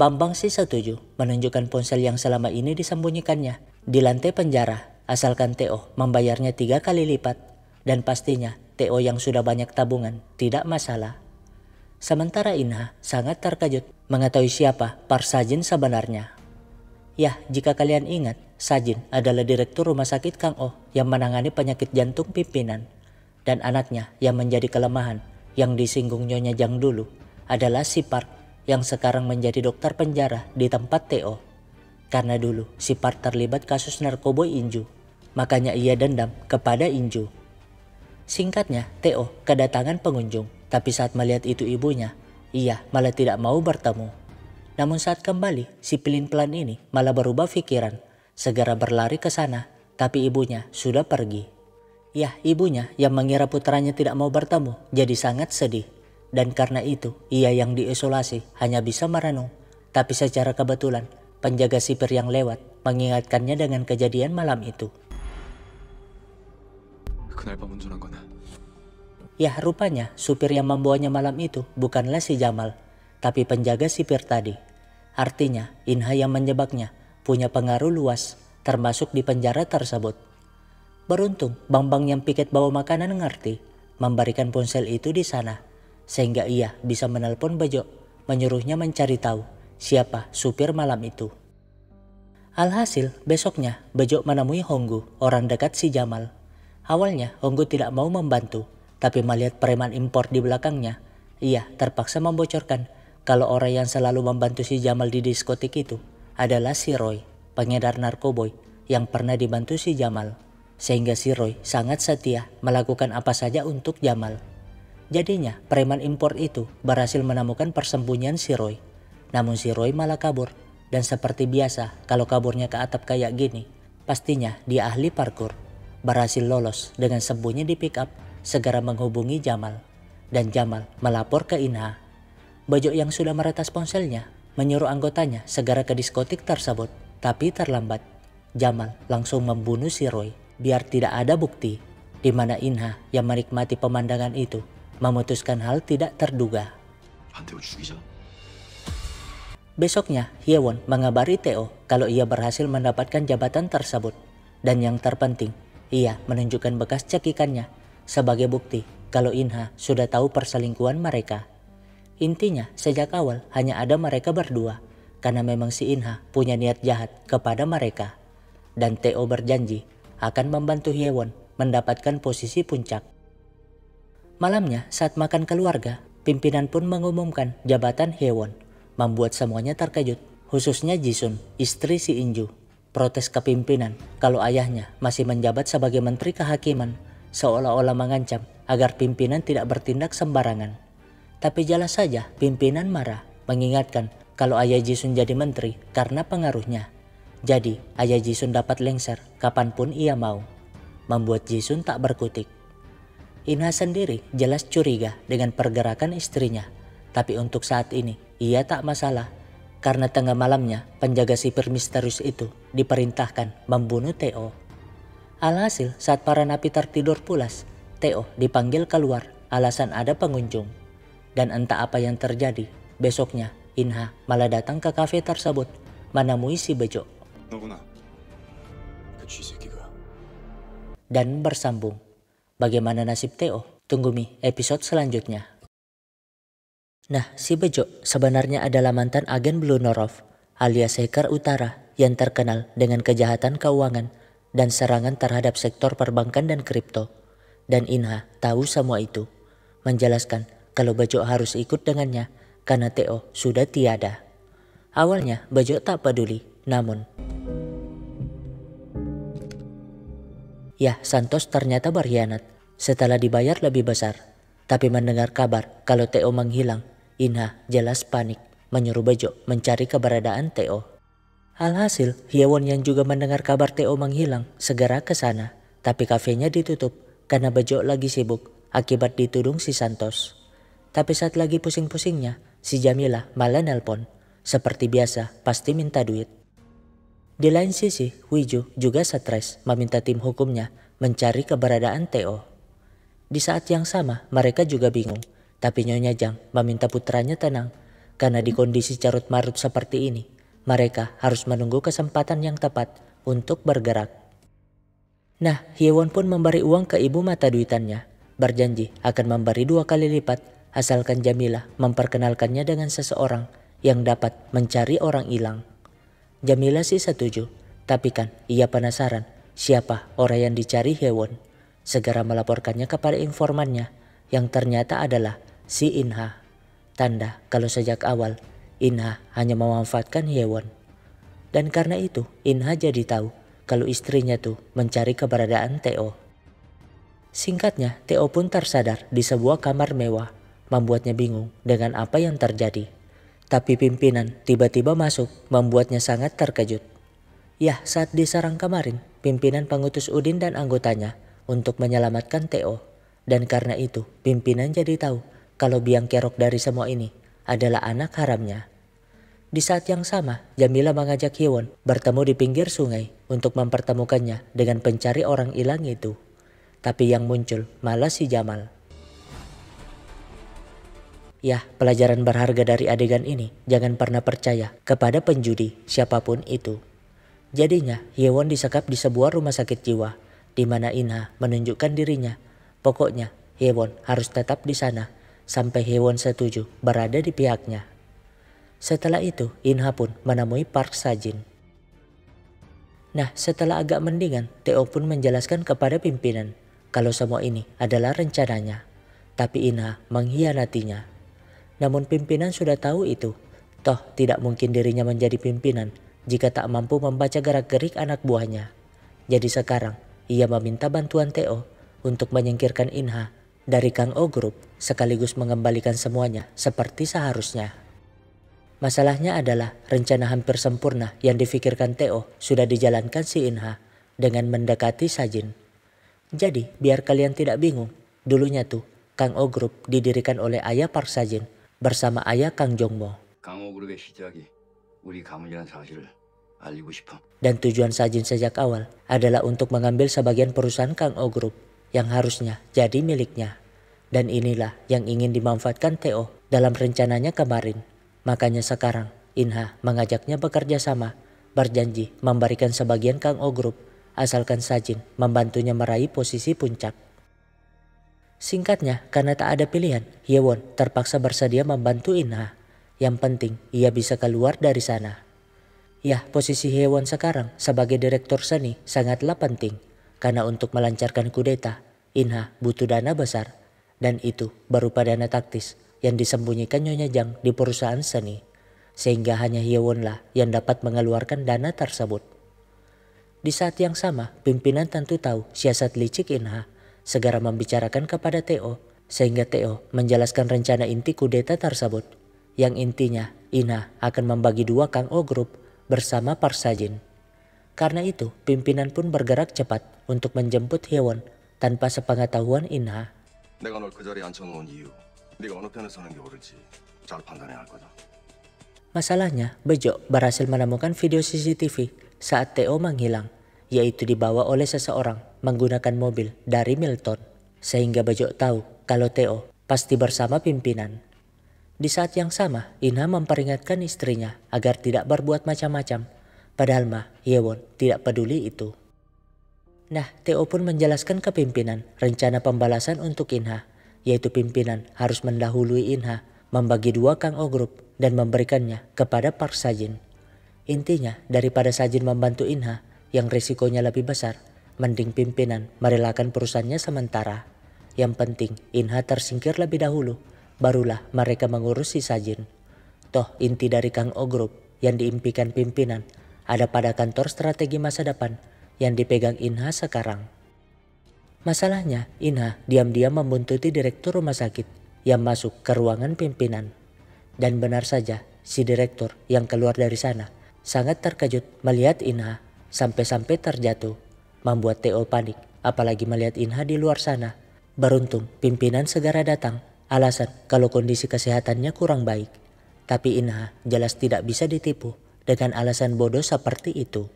Bambang sih setuju menunjukkan ponsel yang selama ini disembunyikannya di lantai penjara, asalkan Teo membayarnya 3 kali lipat, dan pastinya Teo yang sudah banyak tabungan tidak masalah. Sementara Inha sangat terkejut mengetahui siapa Parsajin sebenarnya. Yah, jika kalian ingat, Sajin adalah direktur rumah sakit Kang Oh yang menangani penyakit jantung pimpinan. Dan anaknya yang menjadi kelemahan yang disinggung Nyonya Jang dulu adalah si Park yang sekarang menjadi dokter penjara di tempat Teo. Karena dulu si Park terlibat kasus narkoboy Inju, makanya ia dendam kepada Inju. Singkatnya, Teo kedatangan pengunjung, tapi saat melihat itu ibunya, ia malah tidak mau bertemu. Namun saat kembali, si pelin-pelan ini malah berubah pikiran, segera berlari ke sana, tapi ibunya sudah pergi. Ya, ibunya yang mengira putranya tidak mau bertemu jadi sangat sedih. Dan karena itu, ia yang diisolasi hanya bisa merenung. Tapi secara kebetulan, penjaga sipir yang lewat mengingatkannya dengan kejadian malam itu. 그날 밤 운전한 건 Ya, rupanya supir yang membawanya malam itu bukanlah si Jamal, tapi penjaga sipir tadi. Artinya, Inha yang menjebaknya punya pengaruh luas, termasuk di penjara tersebut. Beruntung, Bambang yang piket bawa makanan ngerti, memberikan ponsel itu di sana, sehingga ia bisa menelpon Bejo, menyuruhnya mencari tahu siapa supir malam itu. Alhasil, besoknya Bejo menemui Honggu, orang dekat si Jamal. Awalnya, Honggu tidak mau membantu, tapi melihat preman impor di belakangnya, ia terpaksa membocorkan kalau orang yang selalu membantu si Jamal di diskotik itu adalah si Roy, pengedar narkoboy yang pernah dibantu si Jamal. Sehingga si Roy sangat setia melakukan apa saja untuk Jamal. Jadinya preman impor itu berhasil menemukan persembunyian si Roy. Namun si Roy malah kabur, dan seperti biasa kalau kaburnya ke atap kayak gini, pastinya dia ahli parkur. Berhasil lolos dengan sembunyi di pick up, segera menghubungi Jamal. Dan Jamal melapor ke Inha. Bejo yang sudah meretas ponselnya menyuruh anggotanya segera ke diskotik tersebut, tapi terlambat. Jamal langsung membunuh si Roy biar tidak ada bukti, di mana Inha yang menikmati pemandangan itu memutuskan hal tidak terduga. Besoknya, Hyewon mengabari Teo kalau ia berhasil mendapatkan jabatan tersebut. Dan yang terpenting, ia menunjukkan bekas cekikannya sebagai bukti kalau Inha sudah tahu perselingkuhan mereka. Intinya, sejak awal hanya ada mereka berdua, karena memang si Inha punya niat jahat kepada mereka. Dan Teo berjanji akan membantu Hyewon mendapatkan posisi puncak. Malamnya saat makan keluarga, pimpinan pun mengumumkan jabatan Hyewon, membuat semuanya terkejut, khususnya Jisun, istri si Inju. Protes kepimpinan kalau ayahnya masih menjabat sebagai menteri kehakiman, seolah-olah mengancam agar pimpinan tidak bertindak sembarangan. Tapi jelas saja pimpinan marah, mengingatkan kalau ayah Jisun jadi menteri karena pengaruhnya. Jadi, ayah Jisun dapat lengser kapanpun ia mau, membuat Jisun tak berkutik. Inha sendiri jelas curiga dengan pergerakan istrinya, tapi untuk saat ini ia tak masalah, karena tengah malamnya penjaga sipir misterius itu diperintahkan membunuh Teo. Alhasil, saat para napi tertidur pulas, Teo dipanggil keluar alasan ada pengunjung. Dan entah apa yang terjadi, besoknya Inha malah datang ke kafe tersebut menemui si Bejo. Dan bersambung. Bagaimana nasib Teo? Tunggu episode selanjutnya. Nah, si Bejo sebenarnya adalah mantan agen Blue Norov alias hacker utara yang terkenal dengan kejahatan keuangan dan serangan terhadap sektor perbankan dan kripto. Dan Inha tahu semua itu, menjelaskan kalau Bejo harus ikut dengannya karena Teo sudah tiada. Awalnya Bejo tak peduli, namun ya, Santos ternyata berkhianat setelah dibayar lebih besar. Tapi mendengar kabar kalau Teo menghilang, Inha jelas panik, menyuruh Bejo mencari keberadaan Teo. Alhasil, Hyewon yang juga mendengar kabar Teo menghilang segera ke sana, tapi kafenya ditutup karena Bejo lagi sibuk akibat ditudung si Santos. Tapi saat lagi pusing-pusingnya, si Jamila malah nelpon. Seperti biasa, pasti minta duit. Di lain sisi, Wiju juga stres meminta tim hukumnya mencari keberadaan Teo. Di saat yang sama, mereka juga bingung, tapi Nyonya Jang meminta putranya tenang, karena di kondisi carut-marut seperti ini, mereka harus menunggu kesempatan yang tepat untuk bergerak. Nah, Hyewon pun memberi uang ke ibu mata duitannya, berjanji akan memberi 2 kali lipat asalkan Jamila memperkenalkannya dengan seseorang yang dapat mencari orang hilang. Jamila sih setuju, Tapi kan ia penasaran siapa orang yang dicari Hye-won. Segera melaporkannya kepada informannya yang ternyata adalah si In-ha. Tanda kalau sejak awal In-ha hanya memanfaatkan Hye-won. Dan karena itu In-ha jadi tahu kalau istrinya tuh mencari keberadaan Tae-oh. Singkatnya Tae-oh pun tersadar di sebuah kamar mewah, membuatnya bingung dengan apa yang terjadi. Tapi pimpinan tiba-tiba masuk membuatnya sangat terkejut. Ya, saat diserang kemarin, pimpinan pengutus Udin dan anggotanya untuk menyelamatkan Tae-oh. Dan karena itu, pimpinan jadi tahu kalau biang kerok dari semua ini adalah anak haramnya. Di saat yang sama, Jamila mengajak Hye-won bertemu di pinggir sungai untuk mempertemukannya dengan pencari orang hilang itu. Tapi yang muncul malah si Jamal. Ya, pelajaran berharga dari adegan ini, jangan pernah percaya kepada penjudi siapapun itu. Jadinya, Hye-won disekap di sebuah rumah sakit jiwa, di mana In-ha menunjukkan dirinya. Pokoknya, Hye-won harus tetap di sana, sampai Hye-won setuju berada di pihaknya. Setelah itu, In-ha pun menemui Park Sa-jin. Nah, setelah agak mendingan, Tae-oh pun menjelaskan kepada pimpinan kalau semua ini adalah rencananya. Tapi In-ha mengkhianatinya. Namun pimpinan sudah tahu itu. Toh tidak mungkin dirinya menjadi pimpinan jika tak mampu membaca gerak-gerik anak buahnya. Jadi sekarang ia meminta bantuan Tae-oh untuk menyingkirkan In-ha dari Kang Oh Group sekaligus mengembalikan semuanya seperti seharusnya. Masalahnya adalah rencana hampir sempurna yang difikirkan Tae-oh sudah dijalankan si In-ha dengan mendekati Sa-jin. Jadi biar kalian tidak bingung, dulunya tuh Kang Oh Group didirikan oleh ayah Park Sa-jin bersama ayah Kang Jong-mo. 강호그룹의 시작이 우리 가문이라는 사실을 알리고 싶어. Dan tujuan Sa-jin sejak awal adalah untuk mengambil sebagian perusahaan Kang Oh Group yang harusnya jadi miliknya. Dan inilah yang ingin dimanfaatkan Tae-oh dalam rencananya kemarin. Makanya sekarang In-ha mengajaknya bekerja sama, berjanji memberikan sebagian Kang Oh Group asalkan Sa-jin membantunya meraih posisi puncak. Singkatnya, karena tak ada pilihan, Hye-won terpaksa bersedia membantu In-ha. Yang penting, ia bisa keluar dari sana. Ya, posisi Hye-won sekarang sebagai direktur seni sangatlah penting. Karena untuk melancarkan kudeta, In-ha butuh dana besar. Dan itu berupa dana taktis yang disembunyikan Nyonya Jang di perusahaan seni. Sehingga hanya Hye-won lah yang dapat mengeluarkan dana tersebut. Di saat yang sama, pimpinan tentu tahu siasat licik In-ha. Segera membicarakan kepada Tae-oh, sehingga Tae-oh menjelaskan rencana inti kudeta tersebut, yang intinya In-ha akan membagi dua Kang Oh Group bersama Park Sa-jin. Karena itu, pimpinan pun bergerak cepat untuk menjemput Hye-won tanpa sepengetahuan In-ha. 내가 널 그 자리에 앉혀놓은 이유, 네가 어느 편에 서는 게 옳을지 잘 판단해야 할 거다. Masalahnya, Bejo berhasil menemukan video CCTV saat Tae-oh menghilang, yaitu dibawa oleh seseorang menggunakan mobil dari Milton. Sehingga Bejo tahu kalau Tae-oh pasti bersama pimpinan. Di saat yang sama, In-ha memperingatkan istrinya agar tidak berbuat macam-macam. Padahal mah Hye-won tidak peduli itu. Nah, Tae-oh pun menjelaskan ke pimpinan rencana pembalasan untuk In-ha, yaitu pimpinan harus mendahului In-ha membagi dua Kang Oh Group dan memberikannya kepada Park Sa-jin. Intinya, daripada Sa-jin membantu In-ha yang risikonya lebih besar, mending pimpinan merelakan perusahaannya sementara. Yang penting In-ha tersingkir lebih dahulu, barulah mereka mengurus si Sa-jin. Toh inti dari Kang Oh Group yang diimpikan pimpinan ada pada kantor strategi masa depan yang dipegang In-ha sekarang. Masalahnya, In-ha diam-diam membuntuti direktur rumah sakit yang masuk ke ruangan pimpinan. Dan benar saja, si direktur yang keluar dari sana sangat terkejut melihat In-ha sampai-sampai terjatuh, membuat Tae-oh panik, apalagi melihat In-ha di luar sana. Beruntung pimpinan segera datang, alasan kalau kondisi kesehatannya kurang baik. Tapi In-ha jelas tidak bisa ditipu dengan alasan bodoh seperti itu.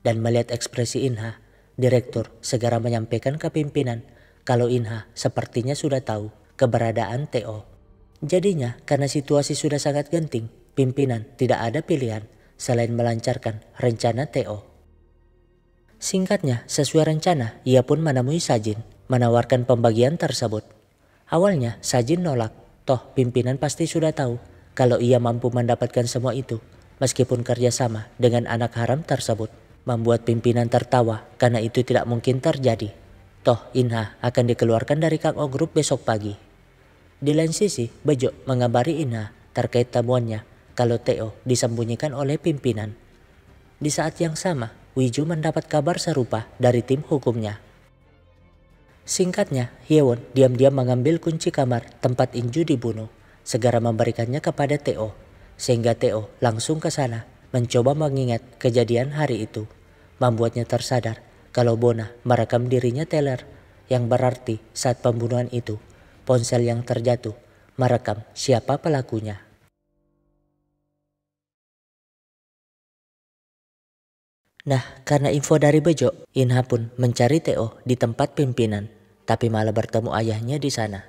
Dan melihat ekspresi In-ha, direktur segera menyampaikan ke pimpinan kalau In-ha sepertinya sudah tahu keberadaan Tae-oh. Jadinya karena situasi sudah sangat genting, pimpinan tidak ada pilihan selain melancarkan rencana Tae-oh. Singkatnya, sesuai rencana, ia pun menemui Sa-jin, menawarkan pembagian tersebut. Awalnya Sa-jin nolak, toh pimpinan pasti sudah tahu kalau ia mampu mendapatkan semua itu, meskipun kerjasama dengan anak haram tersebut. membuat pimpinan tertawa karena itu tidak mungkin terjadi. Toh Inha akan dikeluarkan dari Kang O Group besok pagi. Di lain sisi, Bejo mengabari Inha terkait temuannya kalau Theo disembunyikan oleh pimpinan. Di saat yang sama, Wiju mendapat kabar serupa dari tim hukumnya. Singkatnya, Hyewon diam-diam mengambil kunci kamar tempat Inju dibunuh, segera memberikannya kepada Theo, sehingga Theo langsung ke sana mencoba mengingat kejadian hari itu, membuatnya tersadar kalau Bona merekam dirinya teler, yang berarti saat pembunuhan itu, ponsel yang terjatuh merekam siapa pelakunya. Nah, karena info dari Bejo, Inha pun mencari Theo di tempat pimpinan, tapi malah bertemu ayahnya di sana.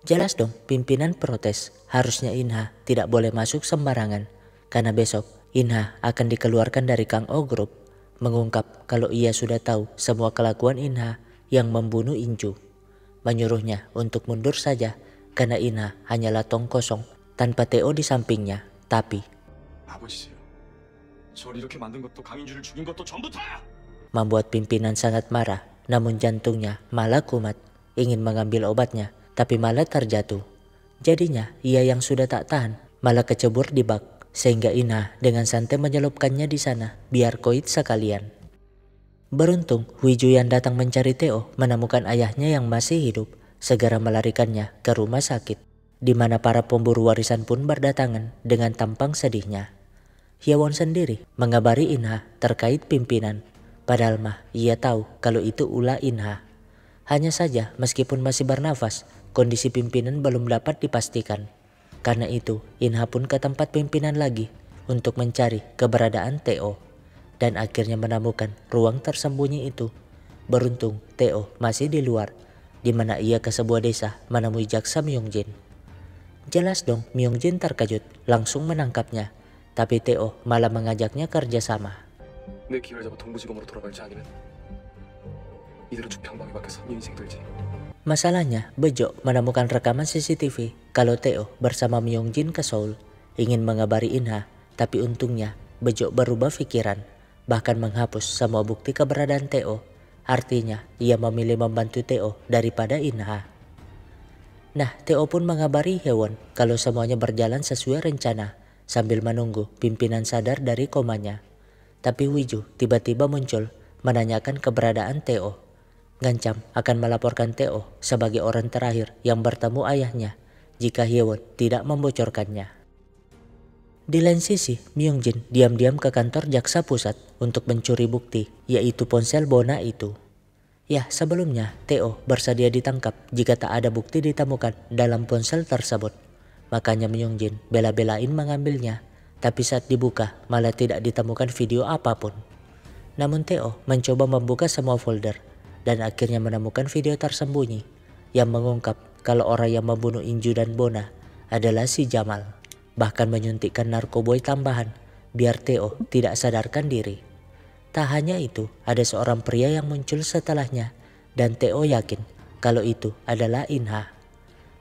Jelas dong, pimpinan protes, harusnya Inha tidak boleh masuk sembarangan, karena besok Inha akan dikeluarkan dari Kang O Group, mengungkap kalau ia sudah tahu semua kelakuan Inha yang membunuh Inju. Menyuruhnya untuk mundur saja karena Inha hanyalah tong kosong tanpa Theo di sampingnya. Tapi 아버지세요. 절 이렇게 만든 것도 강인주를 죽인 것도 전부 다야. membuat pimpinan sangat marah, namun jantungnya malah kumat, ingin mengambil obatnya tapi malah terjatuh. Jadinya ia yang sudah tak tahan malah kecebur di bak, sehingga Inha dengan santai menyelupkannya di sana biar koit sekalian. Beruntung Wiju yang datang mencari Theo menemukan ayahnya yang masih hidup, segera melarikannya ke rumah sakit, di mana para pemburu warisan pun berdatangan dengan tampang sedihnya. Hyewon sendiri mengabari Inha terkait pimpinan, padahal mah ia tahu kalau itu ulah Inha. Hanya saja meskipun masih bernafas, kondisi pimpinan belum dapat dipastikan. Karena itu, Inha pun ke tempat pimpinan lagi untuk mencari keberadaan Theo, dan akhirnya menemukan ruang tersembunyi itu. Beruntung Theo masih di luar, di mana ia ke sebuah desa menemui jaksa Myungjin. Jelas dong, Myungjin terkejut langsung menangkapnya, tapi Theo malah mengajaknya kerjasama. 내 기회를 잡아 동부지검으로 돌아갈지 아니면 이대로 죽평방에 박혀서 네 인생 들지. Masalahnya, Bejo menemukan rekaman CCTV kalau Theo bersama Myungjin ke Seoul, ingin mengabari Inha, tapi untungnya Bejo berubah pikiran, bahkan menghapus semua bukti keberadaan Theo. Artinya, ia memilih membantu Theo daripada Inha. Nah, Theo pun mengabari Hyewon kalau semuanya berjalan sesuai rencana, sambil menunggu pimpinan sadar dari komanya. Tapi Wiju tiba-tiba muncul menanyakan keberadaan Theo. Ngancam akan melaporkan Theo sebagai orang terakhir yang bertemu ayahnya jika Hyewon tidak membocorkannya. Di lain sisi, Myungjin diam-diam ke kantor jaksa pusat untuk mencuri bukti, yaitu ponsel Bona itu. Ya, sebelumnya Theo bersedia ditangkap jika tak ada bukti ditemukan dalam ponsel tersebut. Makanya Myungjin bela-belain mengambilnya, tapi saat dibuka malah tidak ditemukan video apapun. Namun Theo mencoba membuka semua folder, dan akhirnya menemukan video tersembunyi yang mengungkap kalau orang yang membunuh Inju dan Bona adalah si Jamal. Bahkan menyuntikkan narkoboy tambahan biar Theo tidak sadarkan diri. Tak hanya itu, ada seorang pria yang muncul setelahnya dan Theo yakin kalau itu adalah Inha.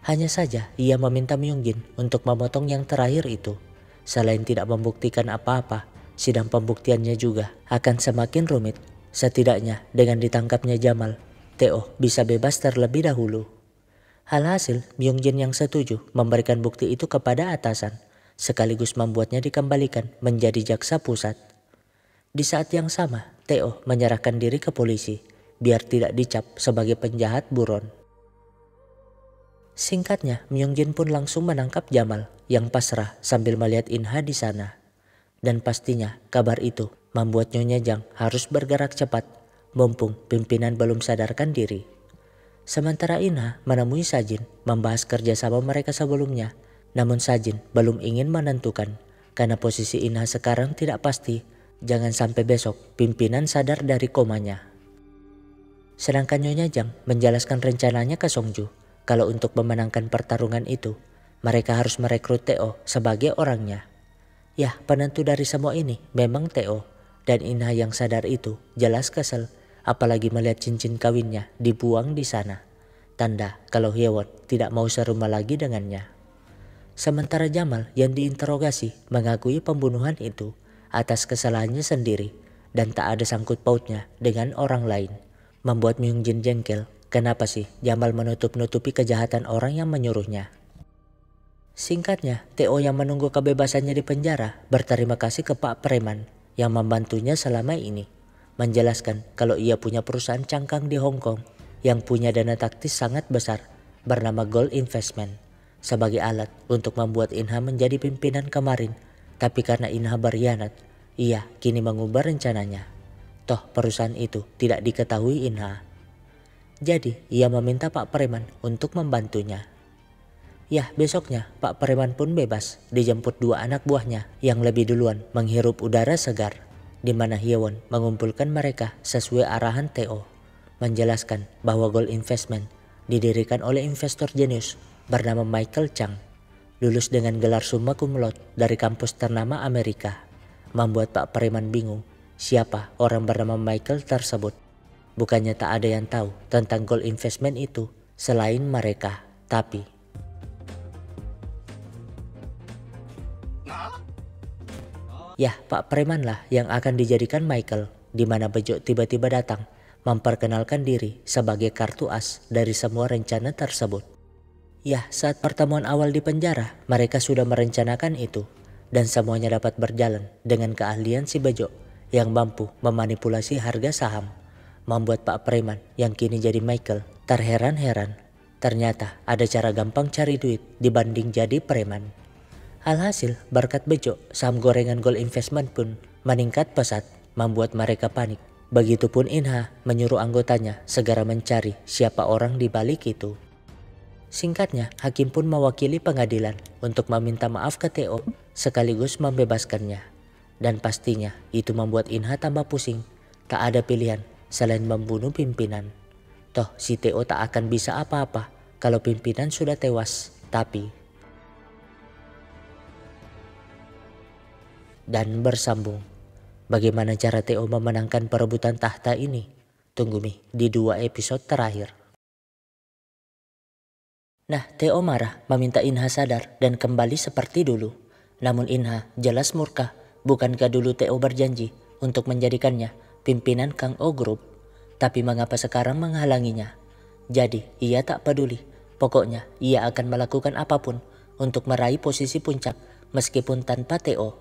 Hanya saja ia meminta Myungjin untuk memotong yang terakhir itu. Selain tidak membuktikan apa-apa, sidang pembuktiannya juga akan semakin rumit. Setidaknya dengan ditangkapnya Jamal, Theo bisa bebas terlebih dahulu. Alhasil, Myungjin yang setuju memberikan bukti itu kepada atasan, sekaligus membuatnya dikembalikan menjadi jaksa pusat. Di saat yang sama, Theo menyerahkan diri ke polisi, biar tidak dicap sebagai penjahat buron. Singkatnya, Myungjin pun langsung menangkap Jamal yang pasrah sambil melihat Inha di sana. Dan pastinya kabar itu membuat Nyonya Jang harus bergerak cepat, mumpung pimpinan belum sadarkan diri. Sementara Inha menemui Sajin membahas kerjasama mereka sebelumnya, namun Sajin belum ingin menentukan karena posisi Inha sekarang tidak pasti. Jangan sampai besok pimpinan sadar dari komanya. Sedangkan Nyonya Jang menjelaskan rencananya ke Songju kalau untuk memenangkan pertarungan itu mereka harus merekrut Theo sebagai orangnya. Ya, penentu dari semua ini memang Theo. Dan Inha yang sadar itu jelas kesel, apalagi melihat cincin kawinnya dibuang di sana. Tanda kalau Hyewon tidak mau serumah lagi dengannya. Sementara Jamal yang diinterogasi mengakui pembunuhan itu atas kesalahannya sendiri dan tak ada sangkut pautnya dengan orang lain. Membuat Myung Jin jengkel, kenapa sih Jamal menutup-nutupi kejahatan orang yang menyuruhnya. Singkatnya, Theo yang menunggu kebebasannya di penjara berterima kasih ke Pak Preman yang membantunya selama ini. Menjelaskan kalau ia punya perusahaan cangkang di Hong Kong yang punya dana taktis sangat besar bernama Gold Investment sebagai alat untuk membuat Inha menjadi pimpinan kemarin. Tapi karena Inha berkhianat, ia kini mengubah rencananya. Toh perusahaan itu tidak diketahui Inha. Jadi ia meminta Pak Preman untuk membantunya. Yah, besoknya Pak Preman pun bebas dijemput dua anak buahnya yang lebih duluan menghirup udara segar, di mana Hyewon mengumpulkan mereka sesuai arahan Theo, menjelaskan bahwa Gold Investment didirikan oleh investor jenius bernama Michael Chang, lulus dengan gelar summa cum laude dari kampus ternama Amerika. Membuat Pak Preman bingung siapa orang bernama Michael tersebut. Bukannya tak ada yang tahu tentang Gold Investment itu selain mereka, tapi ya, Pak Preman lah yang akan dijadikan Michael, di mana Bejo tiba-tiba datang memperkenalkan diri sebagai kartu as dari semua rencana tersebut. Ya, saat pertemuan awal di penjara, mereka sudah merencanakan itu dan semuanya dapat berjalan dengan keahlian si Bejo yang mampu memanipulasi harga saham, membuat Pak Preman yang kini jadi Michael terheran-heran. Ternyata ada cara gampang cari duit dibanding jadi preman. Alhasil, berkat Bejo, saham gorengan Gold Investment pun meningkat pesat, membuat mereka panik. Begitupun Inha menyuruh anggotanya segera mencari siapa orang di balik itu. Singkatnya, hakim pun mewakili pengadilan untuk meminta maaf ke Theo sekaligus membebaskannya. Dan pastinya itu membuat Inha tambah pusing. Tak ada pilihan selain membunuh pimpinan. Toh si Theo tak akan bisa apa-apa kalau pimpinan sudah tewas. Dan bersambung. Bagaimana cara Theo memenangkan perebutan tahta ini? Tunggu di 2 episode terakhir. Nah, Theo marah meminta Inha sadar dan kembali seperti dulu. Namun Inha jelas murka. Bukankah dulu Theo berjanji untuk menjadikannya pimpinan Kang O Group? Tapi mengapa sekarang menghalanginya? Jadi ia tak peduli. Pokoknya ia akan melakukan apapun untuk meraih posisi puncak meskipun tanpa Theo.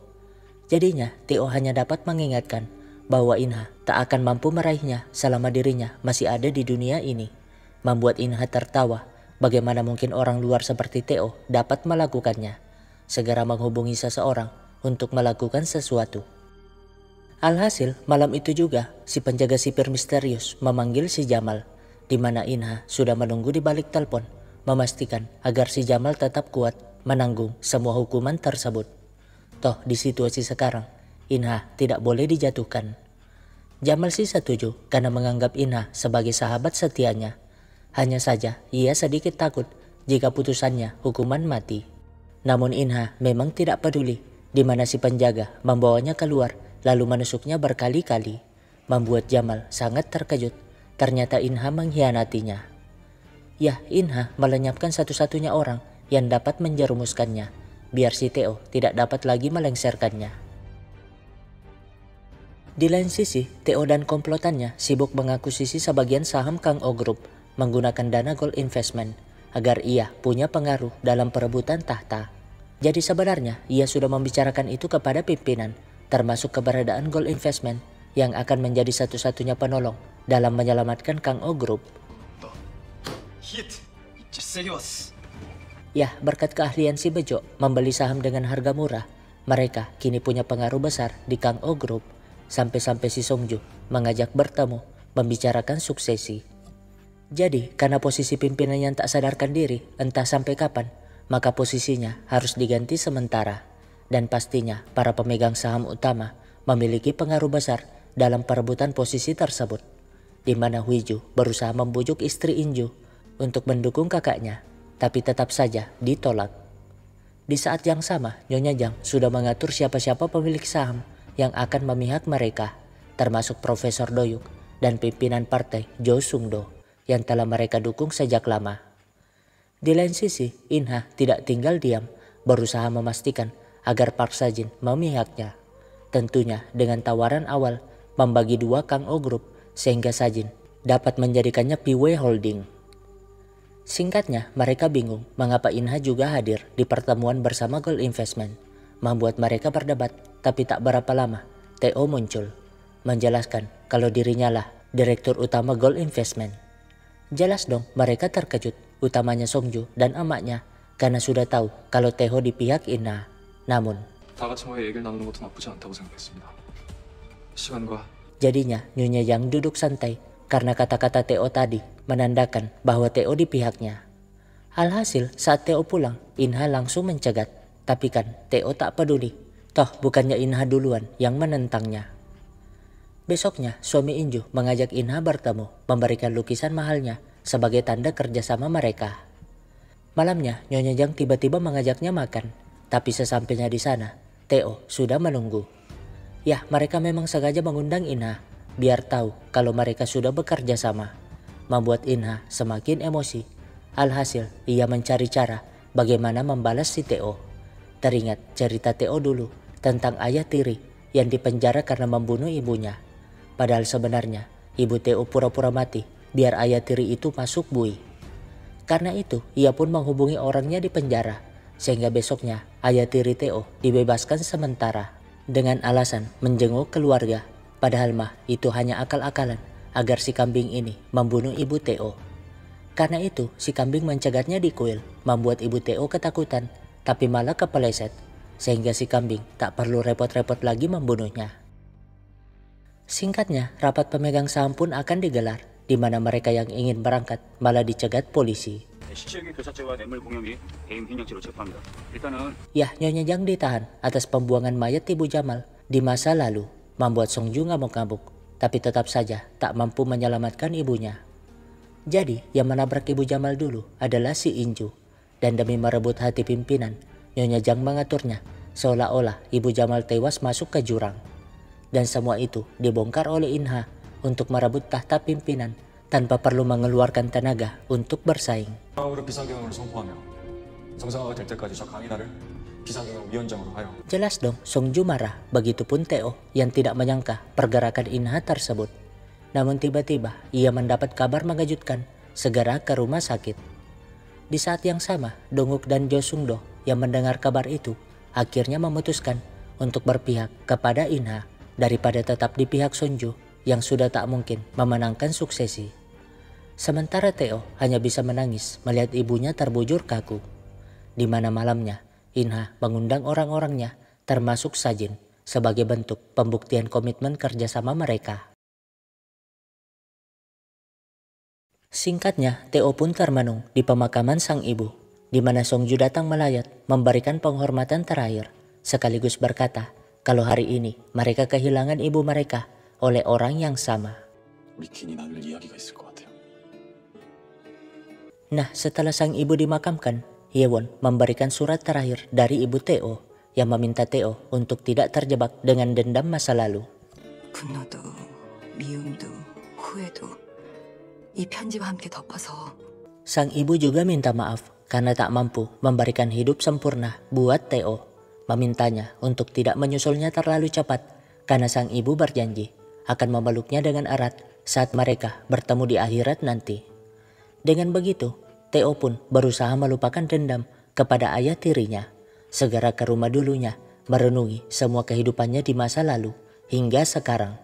Jadinya Theo hanya dapat mengingatkan bahwa Inha tak akan mampu meraihnya selama dirinya masih ada di dunia ini. Membuat Inha tertawa, bagaimana mungkin orang luar seperti Theo dapat melakukannya. Segera menghubungi seseorang untuk melakukan sesuatu. Alhasil malam itu juga si penjaga sipir misterius memanggil si Jamal, di mana Inha sudah menunggu di balik telepon, memastikan agar si Jamal tetap kuat menanggung semua hukuman tersebut. Toh di situasi sekarang, Inha tidak boleh dijatuhkan. Jamal sih setuju karena menganggap Inha sebagai sahabat setianya. Hanya saja ia sedikit takut jika putusannya hukuman mati. Namun Inha memang tidak peduli, di mana si penjaga membawanya keluar lalu menusuknya berkali-kali. Membuat Jamal sangat terkejut, ternyata Inha mengkhianatinya. Yah, Inha melenyapkan satu-satunya orang yang dapat menjerumuskannya, biar si Theo tidak dapat lagi melengsarkannya. Di lain sisi, Theo dan komplotannya sibuk mengakuisisi sebagian saham Kang O Group menggunakan dana Gold Investment agar ia punya pengaruh dalam perebutan tahta. Jadi sebenarnya ia sudah membicarakan itu kepada pimpinan, termasuk keberadaan Gold Investment yang akan menjadi satu-satunya penolong dalam menyelamatkan Kang O Group. Ya, berkat keahlian si Bejo membeli saham dengan harga murah, mereka kini punya pengaruh besar di Kang O Group. Sampai-sampai si Songju mengajak bertemu, membicarakan suksesi. Jadi, karena posisi pimpinan yang tak sadarkan diri entah sampai kapan, maka posisinya harus diganti sementara. Dan pastinya para pemegang saham utama memiliki pengaruh besar dalam perebutan posisi tersebut. Di mana Huiju berusaha membujuk istri Inju untuk mendukung kakaknya, tapi tetap saja ditolak. Di saat yang sama, Nyonya Jang sudah mengatur siapa-siapa pemilik saham yang akan memihak mereka, termasuk Profesor Doyuk dan pimpinan partai Jo Sung-do yang telah mereka dukung sejak lama. Di lain sisi, Inha tidak tinggal diam, berusaha memastikan agar Park Sajin memihaknya. Tentunya dengan tawaran awal membagi dua Kang O Group sehingga Sajin dapat menjadikannya PW Holding. Singkatnya, mereka bingung mengapa Inha juga hadir di pertemuan bersama Gold Investment. Membuat mereka berdebat, tapi tak berapa lama, Theo muncul, menjelaskan kalau dirinya lah direktur utama Gold Investment. Jelas dong mereka terkejut, utamanya Songju dan emaknya, karena sudah tahu kalau Theo di pihak Inha. Namun, 다 같이 모여 얘기를 나누는 것도 나쁘지 않다고 생각했습니다. 시간과 jadinya Nyonya Yang duduk santai karena kata-kata Theo tadi menandakan bahwa Theo di pihaknya. Alhasil saat Theo pulang, Inha langsung mencegat. Tapi kan Theo tak peduli. Toh bukannya Inha duluan yang menentangnya. Besoknya suami Inju mengajak Inha bertemu, memberikan lukisan mahalnya sebagai tanda kerjasama mereka. Malamnya Nyonya Yang tiba-tiba mengajaknya makan. Tapi sesampainya di sana, Theo sudah menunggu. Ya, mereka memang sengaja mengundang Inha biar tahu kalau mereka sudah bekerja sama. Membuat Inha semakin emosi. Alhasil, ia mencari cara bagaimana membalas si Theo. Teringat cerita Theo dulu tentang ayah tiri yang dipenjara karena membunuh ibunya. Padahal sebenarnya ibu Theo pura-pura mati biar ayah tiri itu masuk bui. Karena itu, ia pun menghubungi orangnya di penjara. Sehingga besoknya ayah tiri Theo dibebaskan sementara dengan alasan menjenguk keluarga. Padahal mah itu hanya akal-akalan agar si kambing ini membunuh ibu Theo. Karena itu si kambing mencegatnya di kuil, membuat ibu Theo ketakutan tapi malah kepeleset. Sehingga si kambing tak perlu repot-repot lagi membunuhnya. Singkatnya, rapat pemegang saham pun akan digelar, di mana mereka yang ingin berangkat malah dicegat polisi. Ya, Nyonya Yang ditahan atas pembuangan mayat Ibu Jamal di masa lalu, membuat Songju ngamuk-ngamuk, tapi tetap saja tak mampu menyelamatkan ibunya. Jadi, yang menabrak Ibu Jamal dulu adalah si Inju, dan demi merebut hati pimpinan, Nyonya Yang mengaturnya seolah-olah Ibu Jamal tewas masuk ke jurang. Dan semua itu dibongkar oleh Inha untuk merebut tahta pimpinan tanpa perlu mengeluarkan tenaga untuk bersaing. 강호를 비상경영을 선포하며 정상화가 될 때까지 저 강인하를 비상경영 위원장으로 하여. Jelas dong Songju marah, begitupun Theo yang tidak menyangka pergerakan Inha tersebut. Namun tiba-tiba ia mendapat kabar mengejutkan, segera ke rumah sakit. Di saat yang sama, Donguk dan Jo Sung-do yang mendengar kabar itu akhirnya memutuskan untuk berpihak kepada Inha daripada tetap di pihak Sonju yang sudah tak mungkin memenangkan suksesi. Sementara Theo hanya bisa menangis melihat ibunya terbujur kaku. Di mana malamnya, Inha mengundang orang-orangnya termasuk Sajin sebagai bentuk pembuktian komitmen kerjasama mereka. Singkatnya, Theo pun termenung di pemakaman sang ibu, di mana Songju datang melayat memberikan penghormatan terakhir, sekaligus berkata kalau hari ini mereka kehilangan ibu mereka oleh orang yang sama. 우리 괜히 나눌 이야기가 있을 것 같아요. Nah, setelah sang ibu dimakamkan, Hyewon memberikan surat terakhir dari ibu Theo yang meminta Theo untuk tidak terjebak dengan dendam masa lalu. 분노도 미움도 후회도 이 편지와 함께 덮어서. Sang ibu juga minta maaf karena tak mampu memberikan hidup sempurna buat Theo. Memintanya untuk tidak menyusulnya terlalu cepat karena sang ibu berjanji akan memeluknya dengan erat saat mereka bertemu di akhirat nanti. Dengan begitu, Theo pun berusaha melupakan dendam kepada ayah tirinya, segera ke rumah dulunya, merenungi semua kehidupannya di masa lalu hingga sekarang.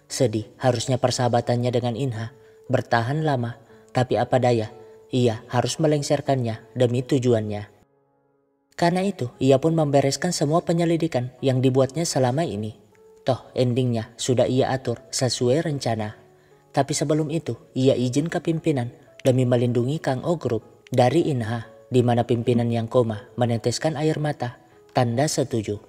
Sedih harusnya persahabatannya dengan Inha bertahan lama, tapi apa daya, ia harus melengsarkannya demi tujuannya. Karena itu, ia pun membereskan semua penyelidikan yang dibuatnya selama ini. Toh endingnya sudah ia atur sesuai rencana. Tapi sebelum itu, ia izin ke pimpinan demi melindungi Kang O Group dari Inha, di mana pimpinan yang koma meneteskan air mata, tanda setuju.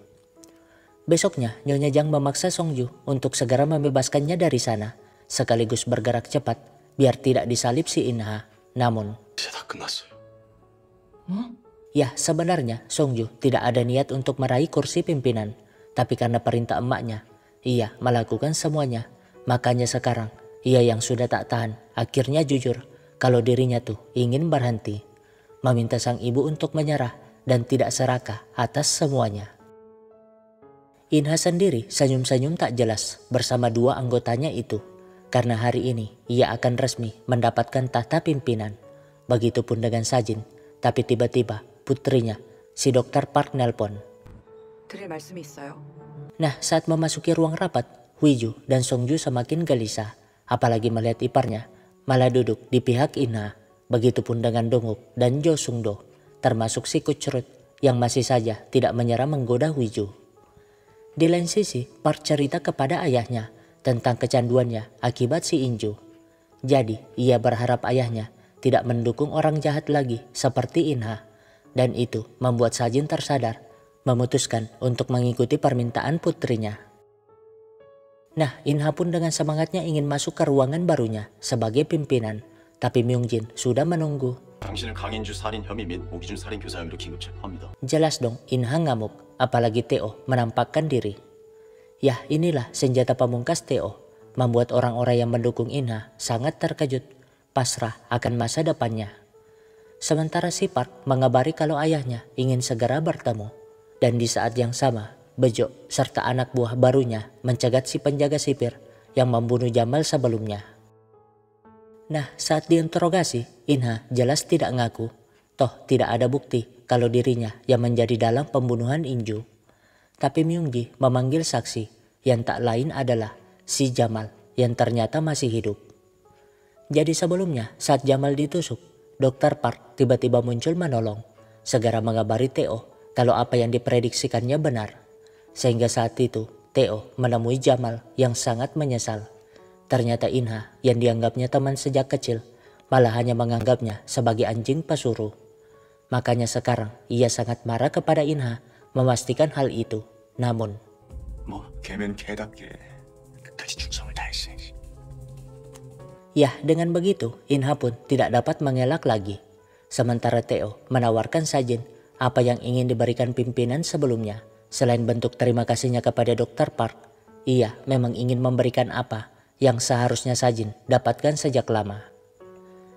Besoknya, Nyonya Jang memaksa Songju untuk segera membebaskannya dari sana, sekaligus bergerak cepat biar tidak disalib si Inha. Namun, 이제 다 끝났어요. ya sebenarnya Songju tidak ada niat untuk meraih kursi pimpinan, tapi karena perintah emaknya, ia melakukan semuanya. Makanya sekarang, ia yang sudah tak tahan, akhirnya jujur kalau dirinya tuh ingin berhenti, meminta sang ibu untuk menyerah dan tidak serakah atas semuanya. Inha sendiri senyum-senyum tak jelas bersama dua anggotanya itu. Karena hari ini ia akan resmi mendapatkan tahta pimpinan. Begitupun dengan Sajin. Tapi tiba-tiba putrinya, si Dr. Park nelpon. 드릴 말씀이 있어요. Nah, saat memasuki ruang rapat, Huiju dan Songju semakin gelisah. Apalagi melihat iparnya malah duduk di pihak Inha. Begitupun dengan Donguk dan Jo Sungdo, termasuk si Kucrut yang masih saja tidak menyerah menggoda Huiju. Di lain sisi, Park cerita kepada ayahnya tentang kecanduannya akibat si Inju. Jadi, ia berharap ayahnya tidak mendukung orang jahat lagi seperti Inha. Dan itu membuat Sajin tersadar, memutuskan untuk mengikuti permintaan putrinya. Nah, Inha pun dengan semangatnya ingin masuk ke ruangan barunya sebagai pimpinan. Tapi Myungjin sudah menunggu. 당신을 강인주 살인 혐의 및 오기준 살인 교사 혐의로 긴급 체포합니다. Jelas dong, Inha ngamuk, apalagi Teo menampakkan diri. Yah, inilah senjata pamungkas Teo, membuat orang-orang yang mendukung Inha sangat terkejut, pasrah akan masa depannya. Sementara si Park mengabari kalau ayahnya ingin segera bertemu. Dan di saat yang sama, Bejo serta anak buah barunya mencegat si penjaga sipir yang membunuh Jamal sebelumnya. Nah, saat diinterogasi, Inha jelas tidak ngaku. Toh tidak ada bukti kalau dirinya yang menjadi dalang pembunuhan Inju. Tapi Myungji memanggil saksi yang tak lain adalah si Jamal yang ternyata masih hidup. Jadi sebelumnya saat Jamal ditusuk, Dr. Park tiba-tiba muncul menolong. Segera mengabari Teo kalau apa yang diprediksikannya benar. Sehingga saat itu Teo menemui Jamal yang sangat menyesal. Ternyata Inha yang dianggapnya teman sejak kecil malah hanya menganggapnya sebagai anjing pesuruh. Makanya sekarang ia sangat marah kepada Inha memastikan hal itu. Namun, 뭐 개면 개답게 끝까지 충성을 다했어. ya dengan begitu Inha pun tidak dapat mengelak lagi. Sementara Teo menawarkan Sajin apa yang ingin diberikan pimpinan sebelumnya. Selain bentuk terima kasihnya kepada Dr. Park, ia memang ingin memberikan apa yang seharusnya Sajin dapatkan sejak lama.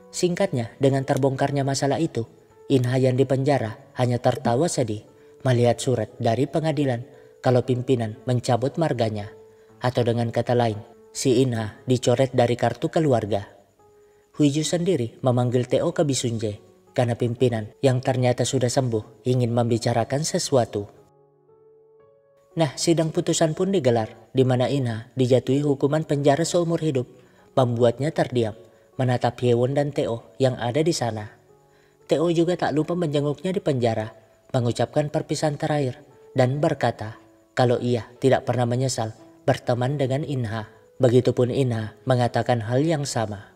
Singkatnya, dengan terbongkarnya masalah itu, Inha yang dipenjara hanya tertawa sedih melihat surat dari pengadilan kalau pimpinan mencabut marganya. Atau dengan kata lain, si Inha dicoret dari kartu keluarga. Huiju sendiri memanggil Teo ke Bisunje karena pimpinan yang ternyata sudah sembuh ingin membicarakan sesuatu. Nah, sidang putusan pun digelar, di mana Inha dijatuhi hukuman penjara seumur hidup, membuatnya terdiam, menatap Hyewon dan Teo yang ada di sana. Teo juga tak lupa menjenguknya di penjara, mengucapkan perpisahan terakhir, dan berkata kalau ia tidak pernah menyesal berteman dengan Inha. Begitupun Inha mengatakan hal yang sama.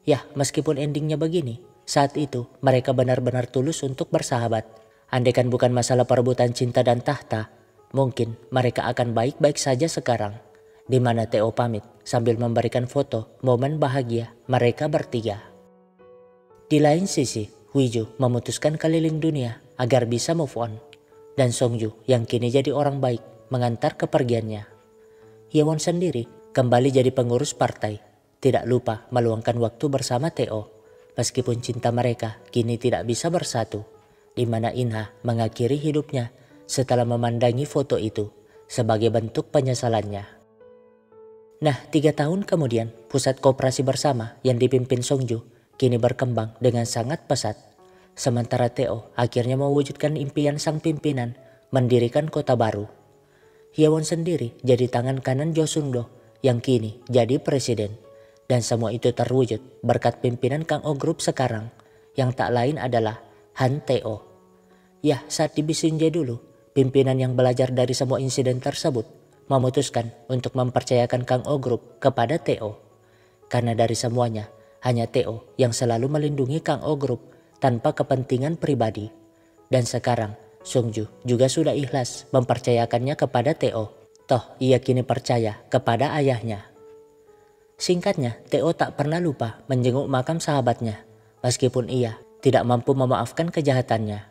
Yah, meskipun endingnya begini, saat itu mereka benar-benar tulus untuk bersahabat. Andaikan bukan masalah perebutan cinta dan tahta, mungkin mereka akan baik-baik saja sekarang, di mana Teo pamit sambil memberikan foto momen bahagia mereka bertiga. Di lain sisi, Huiju memutuskan keliling dunia agar bisa move on, dan Songju yang kini jadi orang baik mengantar kepergiannya. Hyewon sendiri kembali jadi pengurus partai, tidak lupa meluangkan waktu bersama Teo, meskipun cinta mereka kini tidak bisa bersatu, di mana Inha mengakhiri hidupnya setelah memandangi foto itu sebagai bentuk penyesalannya. Nah, 3 tahun kemudian, pusat koperasi bersama yang dipimpin Songju kini berkembang dengan sangat pesat. Sementara Teo akhirnya mewujudkan impian sang pimpinan mendirikan kota baru. Hyewon sendiri jadi tangan kanan Jo Sungdo yang kini jadi presiden. Dan semua itu terwujud berkat pimpinan Kang Oh Group sekarang yang tak lain adalah Han Teo. Yah, saat di Bisunje dulu, pimpinan yang belajar dari semua insiden tersebut memutuskan untuk mempercayakan Kang Oh Group kepada Teo. Karena dari semuanya, hanya Teo yang selalu melindungi Kang Oh Group tanpa kepentingan pribadi. Dan sekarang, Songju juga sudah ikhlas mempercayakannya kepada Teo. Toh ia kini percaya kepada ayahnya. Singkatnya, Teo tak pernah lupa menjenguk makam sahabatnya, meskipun ia tidak mampu memaafkan kejahatannya.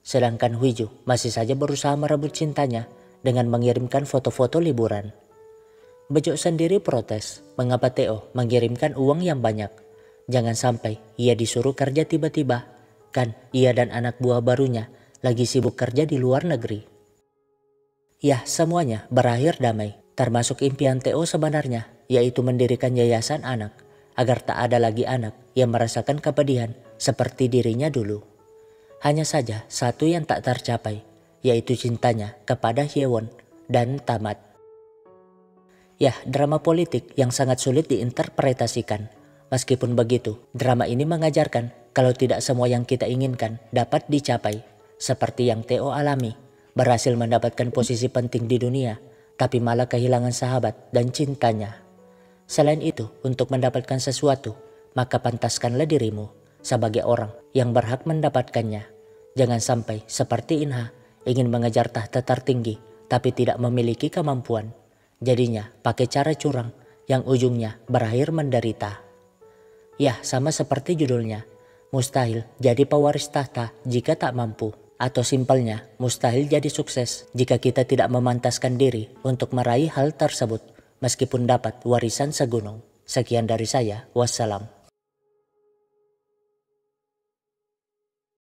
Sedangkan Huiju masih saja berusaha merebut cintanya dengan mengirimkan foto-foto liburan. Bejo sendiri protes mengapa Teo mengirimkan uang yang banyak. Jangan sampai ia disuruh kerja tiba-tiba, kan ia dan anak buah barunya lagi sibuk kerja di luar negeri. Ya, semuanya berakhir damai, termasuk impian Theo sebenarnya, yaitu mendirikan yayasan anak, agar tak ada lagi anak yang merasakan kepedihan seperti dirinya dulu. Hanya saja satu yang tak tercapai, yaitu cintanya kepada Hyewon dan tamat. Ya, drama politik yang sangat sulit diinterpretasikan. Meskipun begitu, drama ini mengajarkan kalau tidak semua yang kita inginkan dapat dicapai. Seperti yang Theo alami, berhasil mendapatkan posisi penting di dunia, tapi malah kehilangan sahabat dan cintanya. Selain itu, untuk mendapatkan sesuatu, maka pantaskanlah dirimu sebagai orang yang berhak mendapatkannya. Jangan sampai seperti Inha, ingin mengejar tahta tertinggi, tapi tidak memiliki kemampuan. Jadinya pakai cara curang yang ujungnya berakhir menderita. Ya, sama seperti judulnya, mustahil jadi pewaris tahta jika tak mampu. Atau simpelnya, mustahil jadi sukses jika kita tidak memantaskan diri untuk meraih hal tersebut, meskipun dapat warisan segunung. Sekian dari saya, wassalam.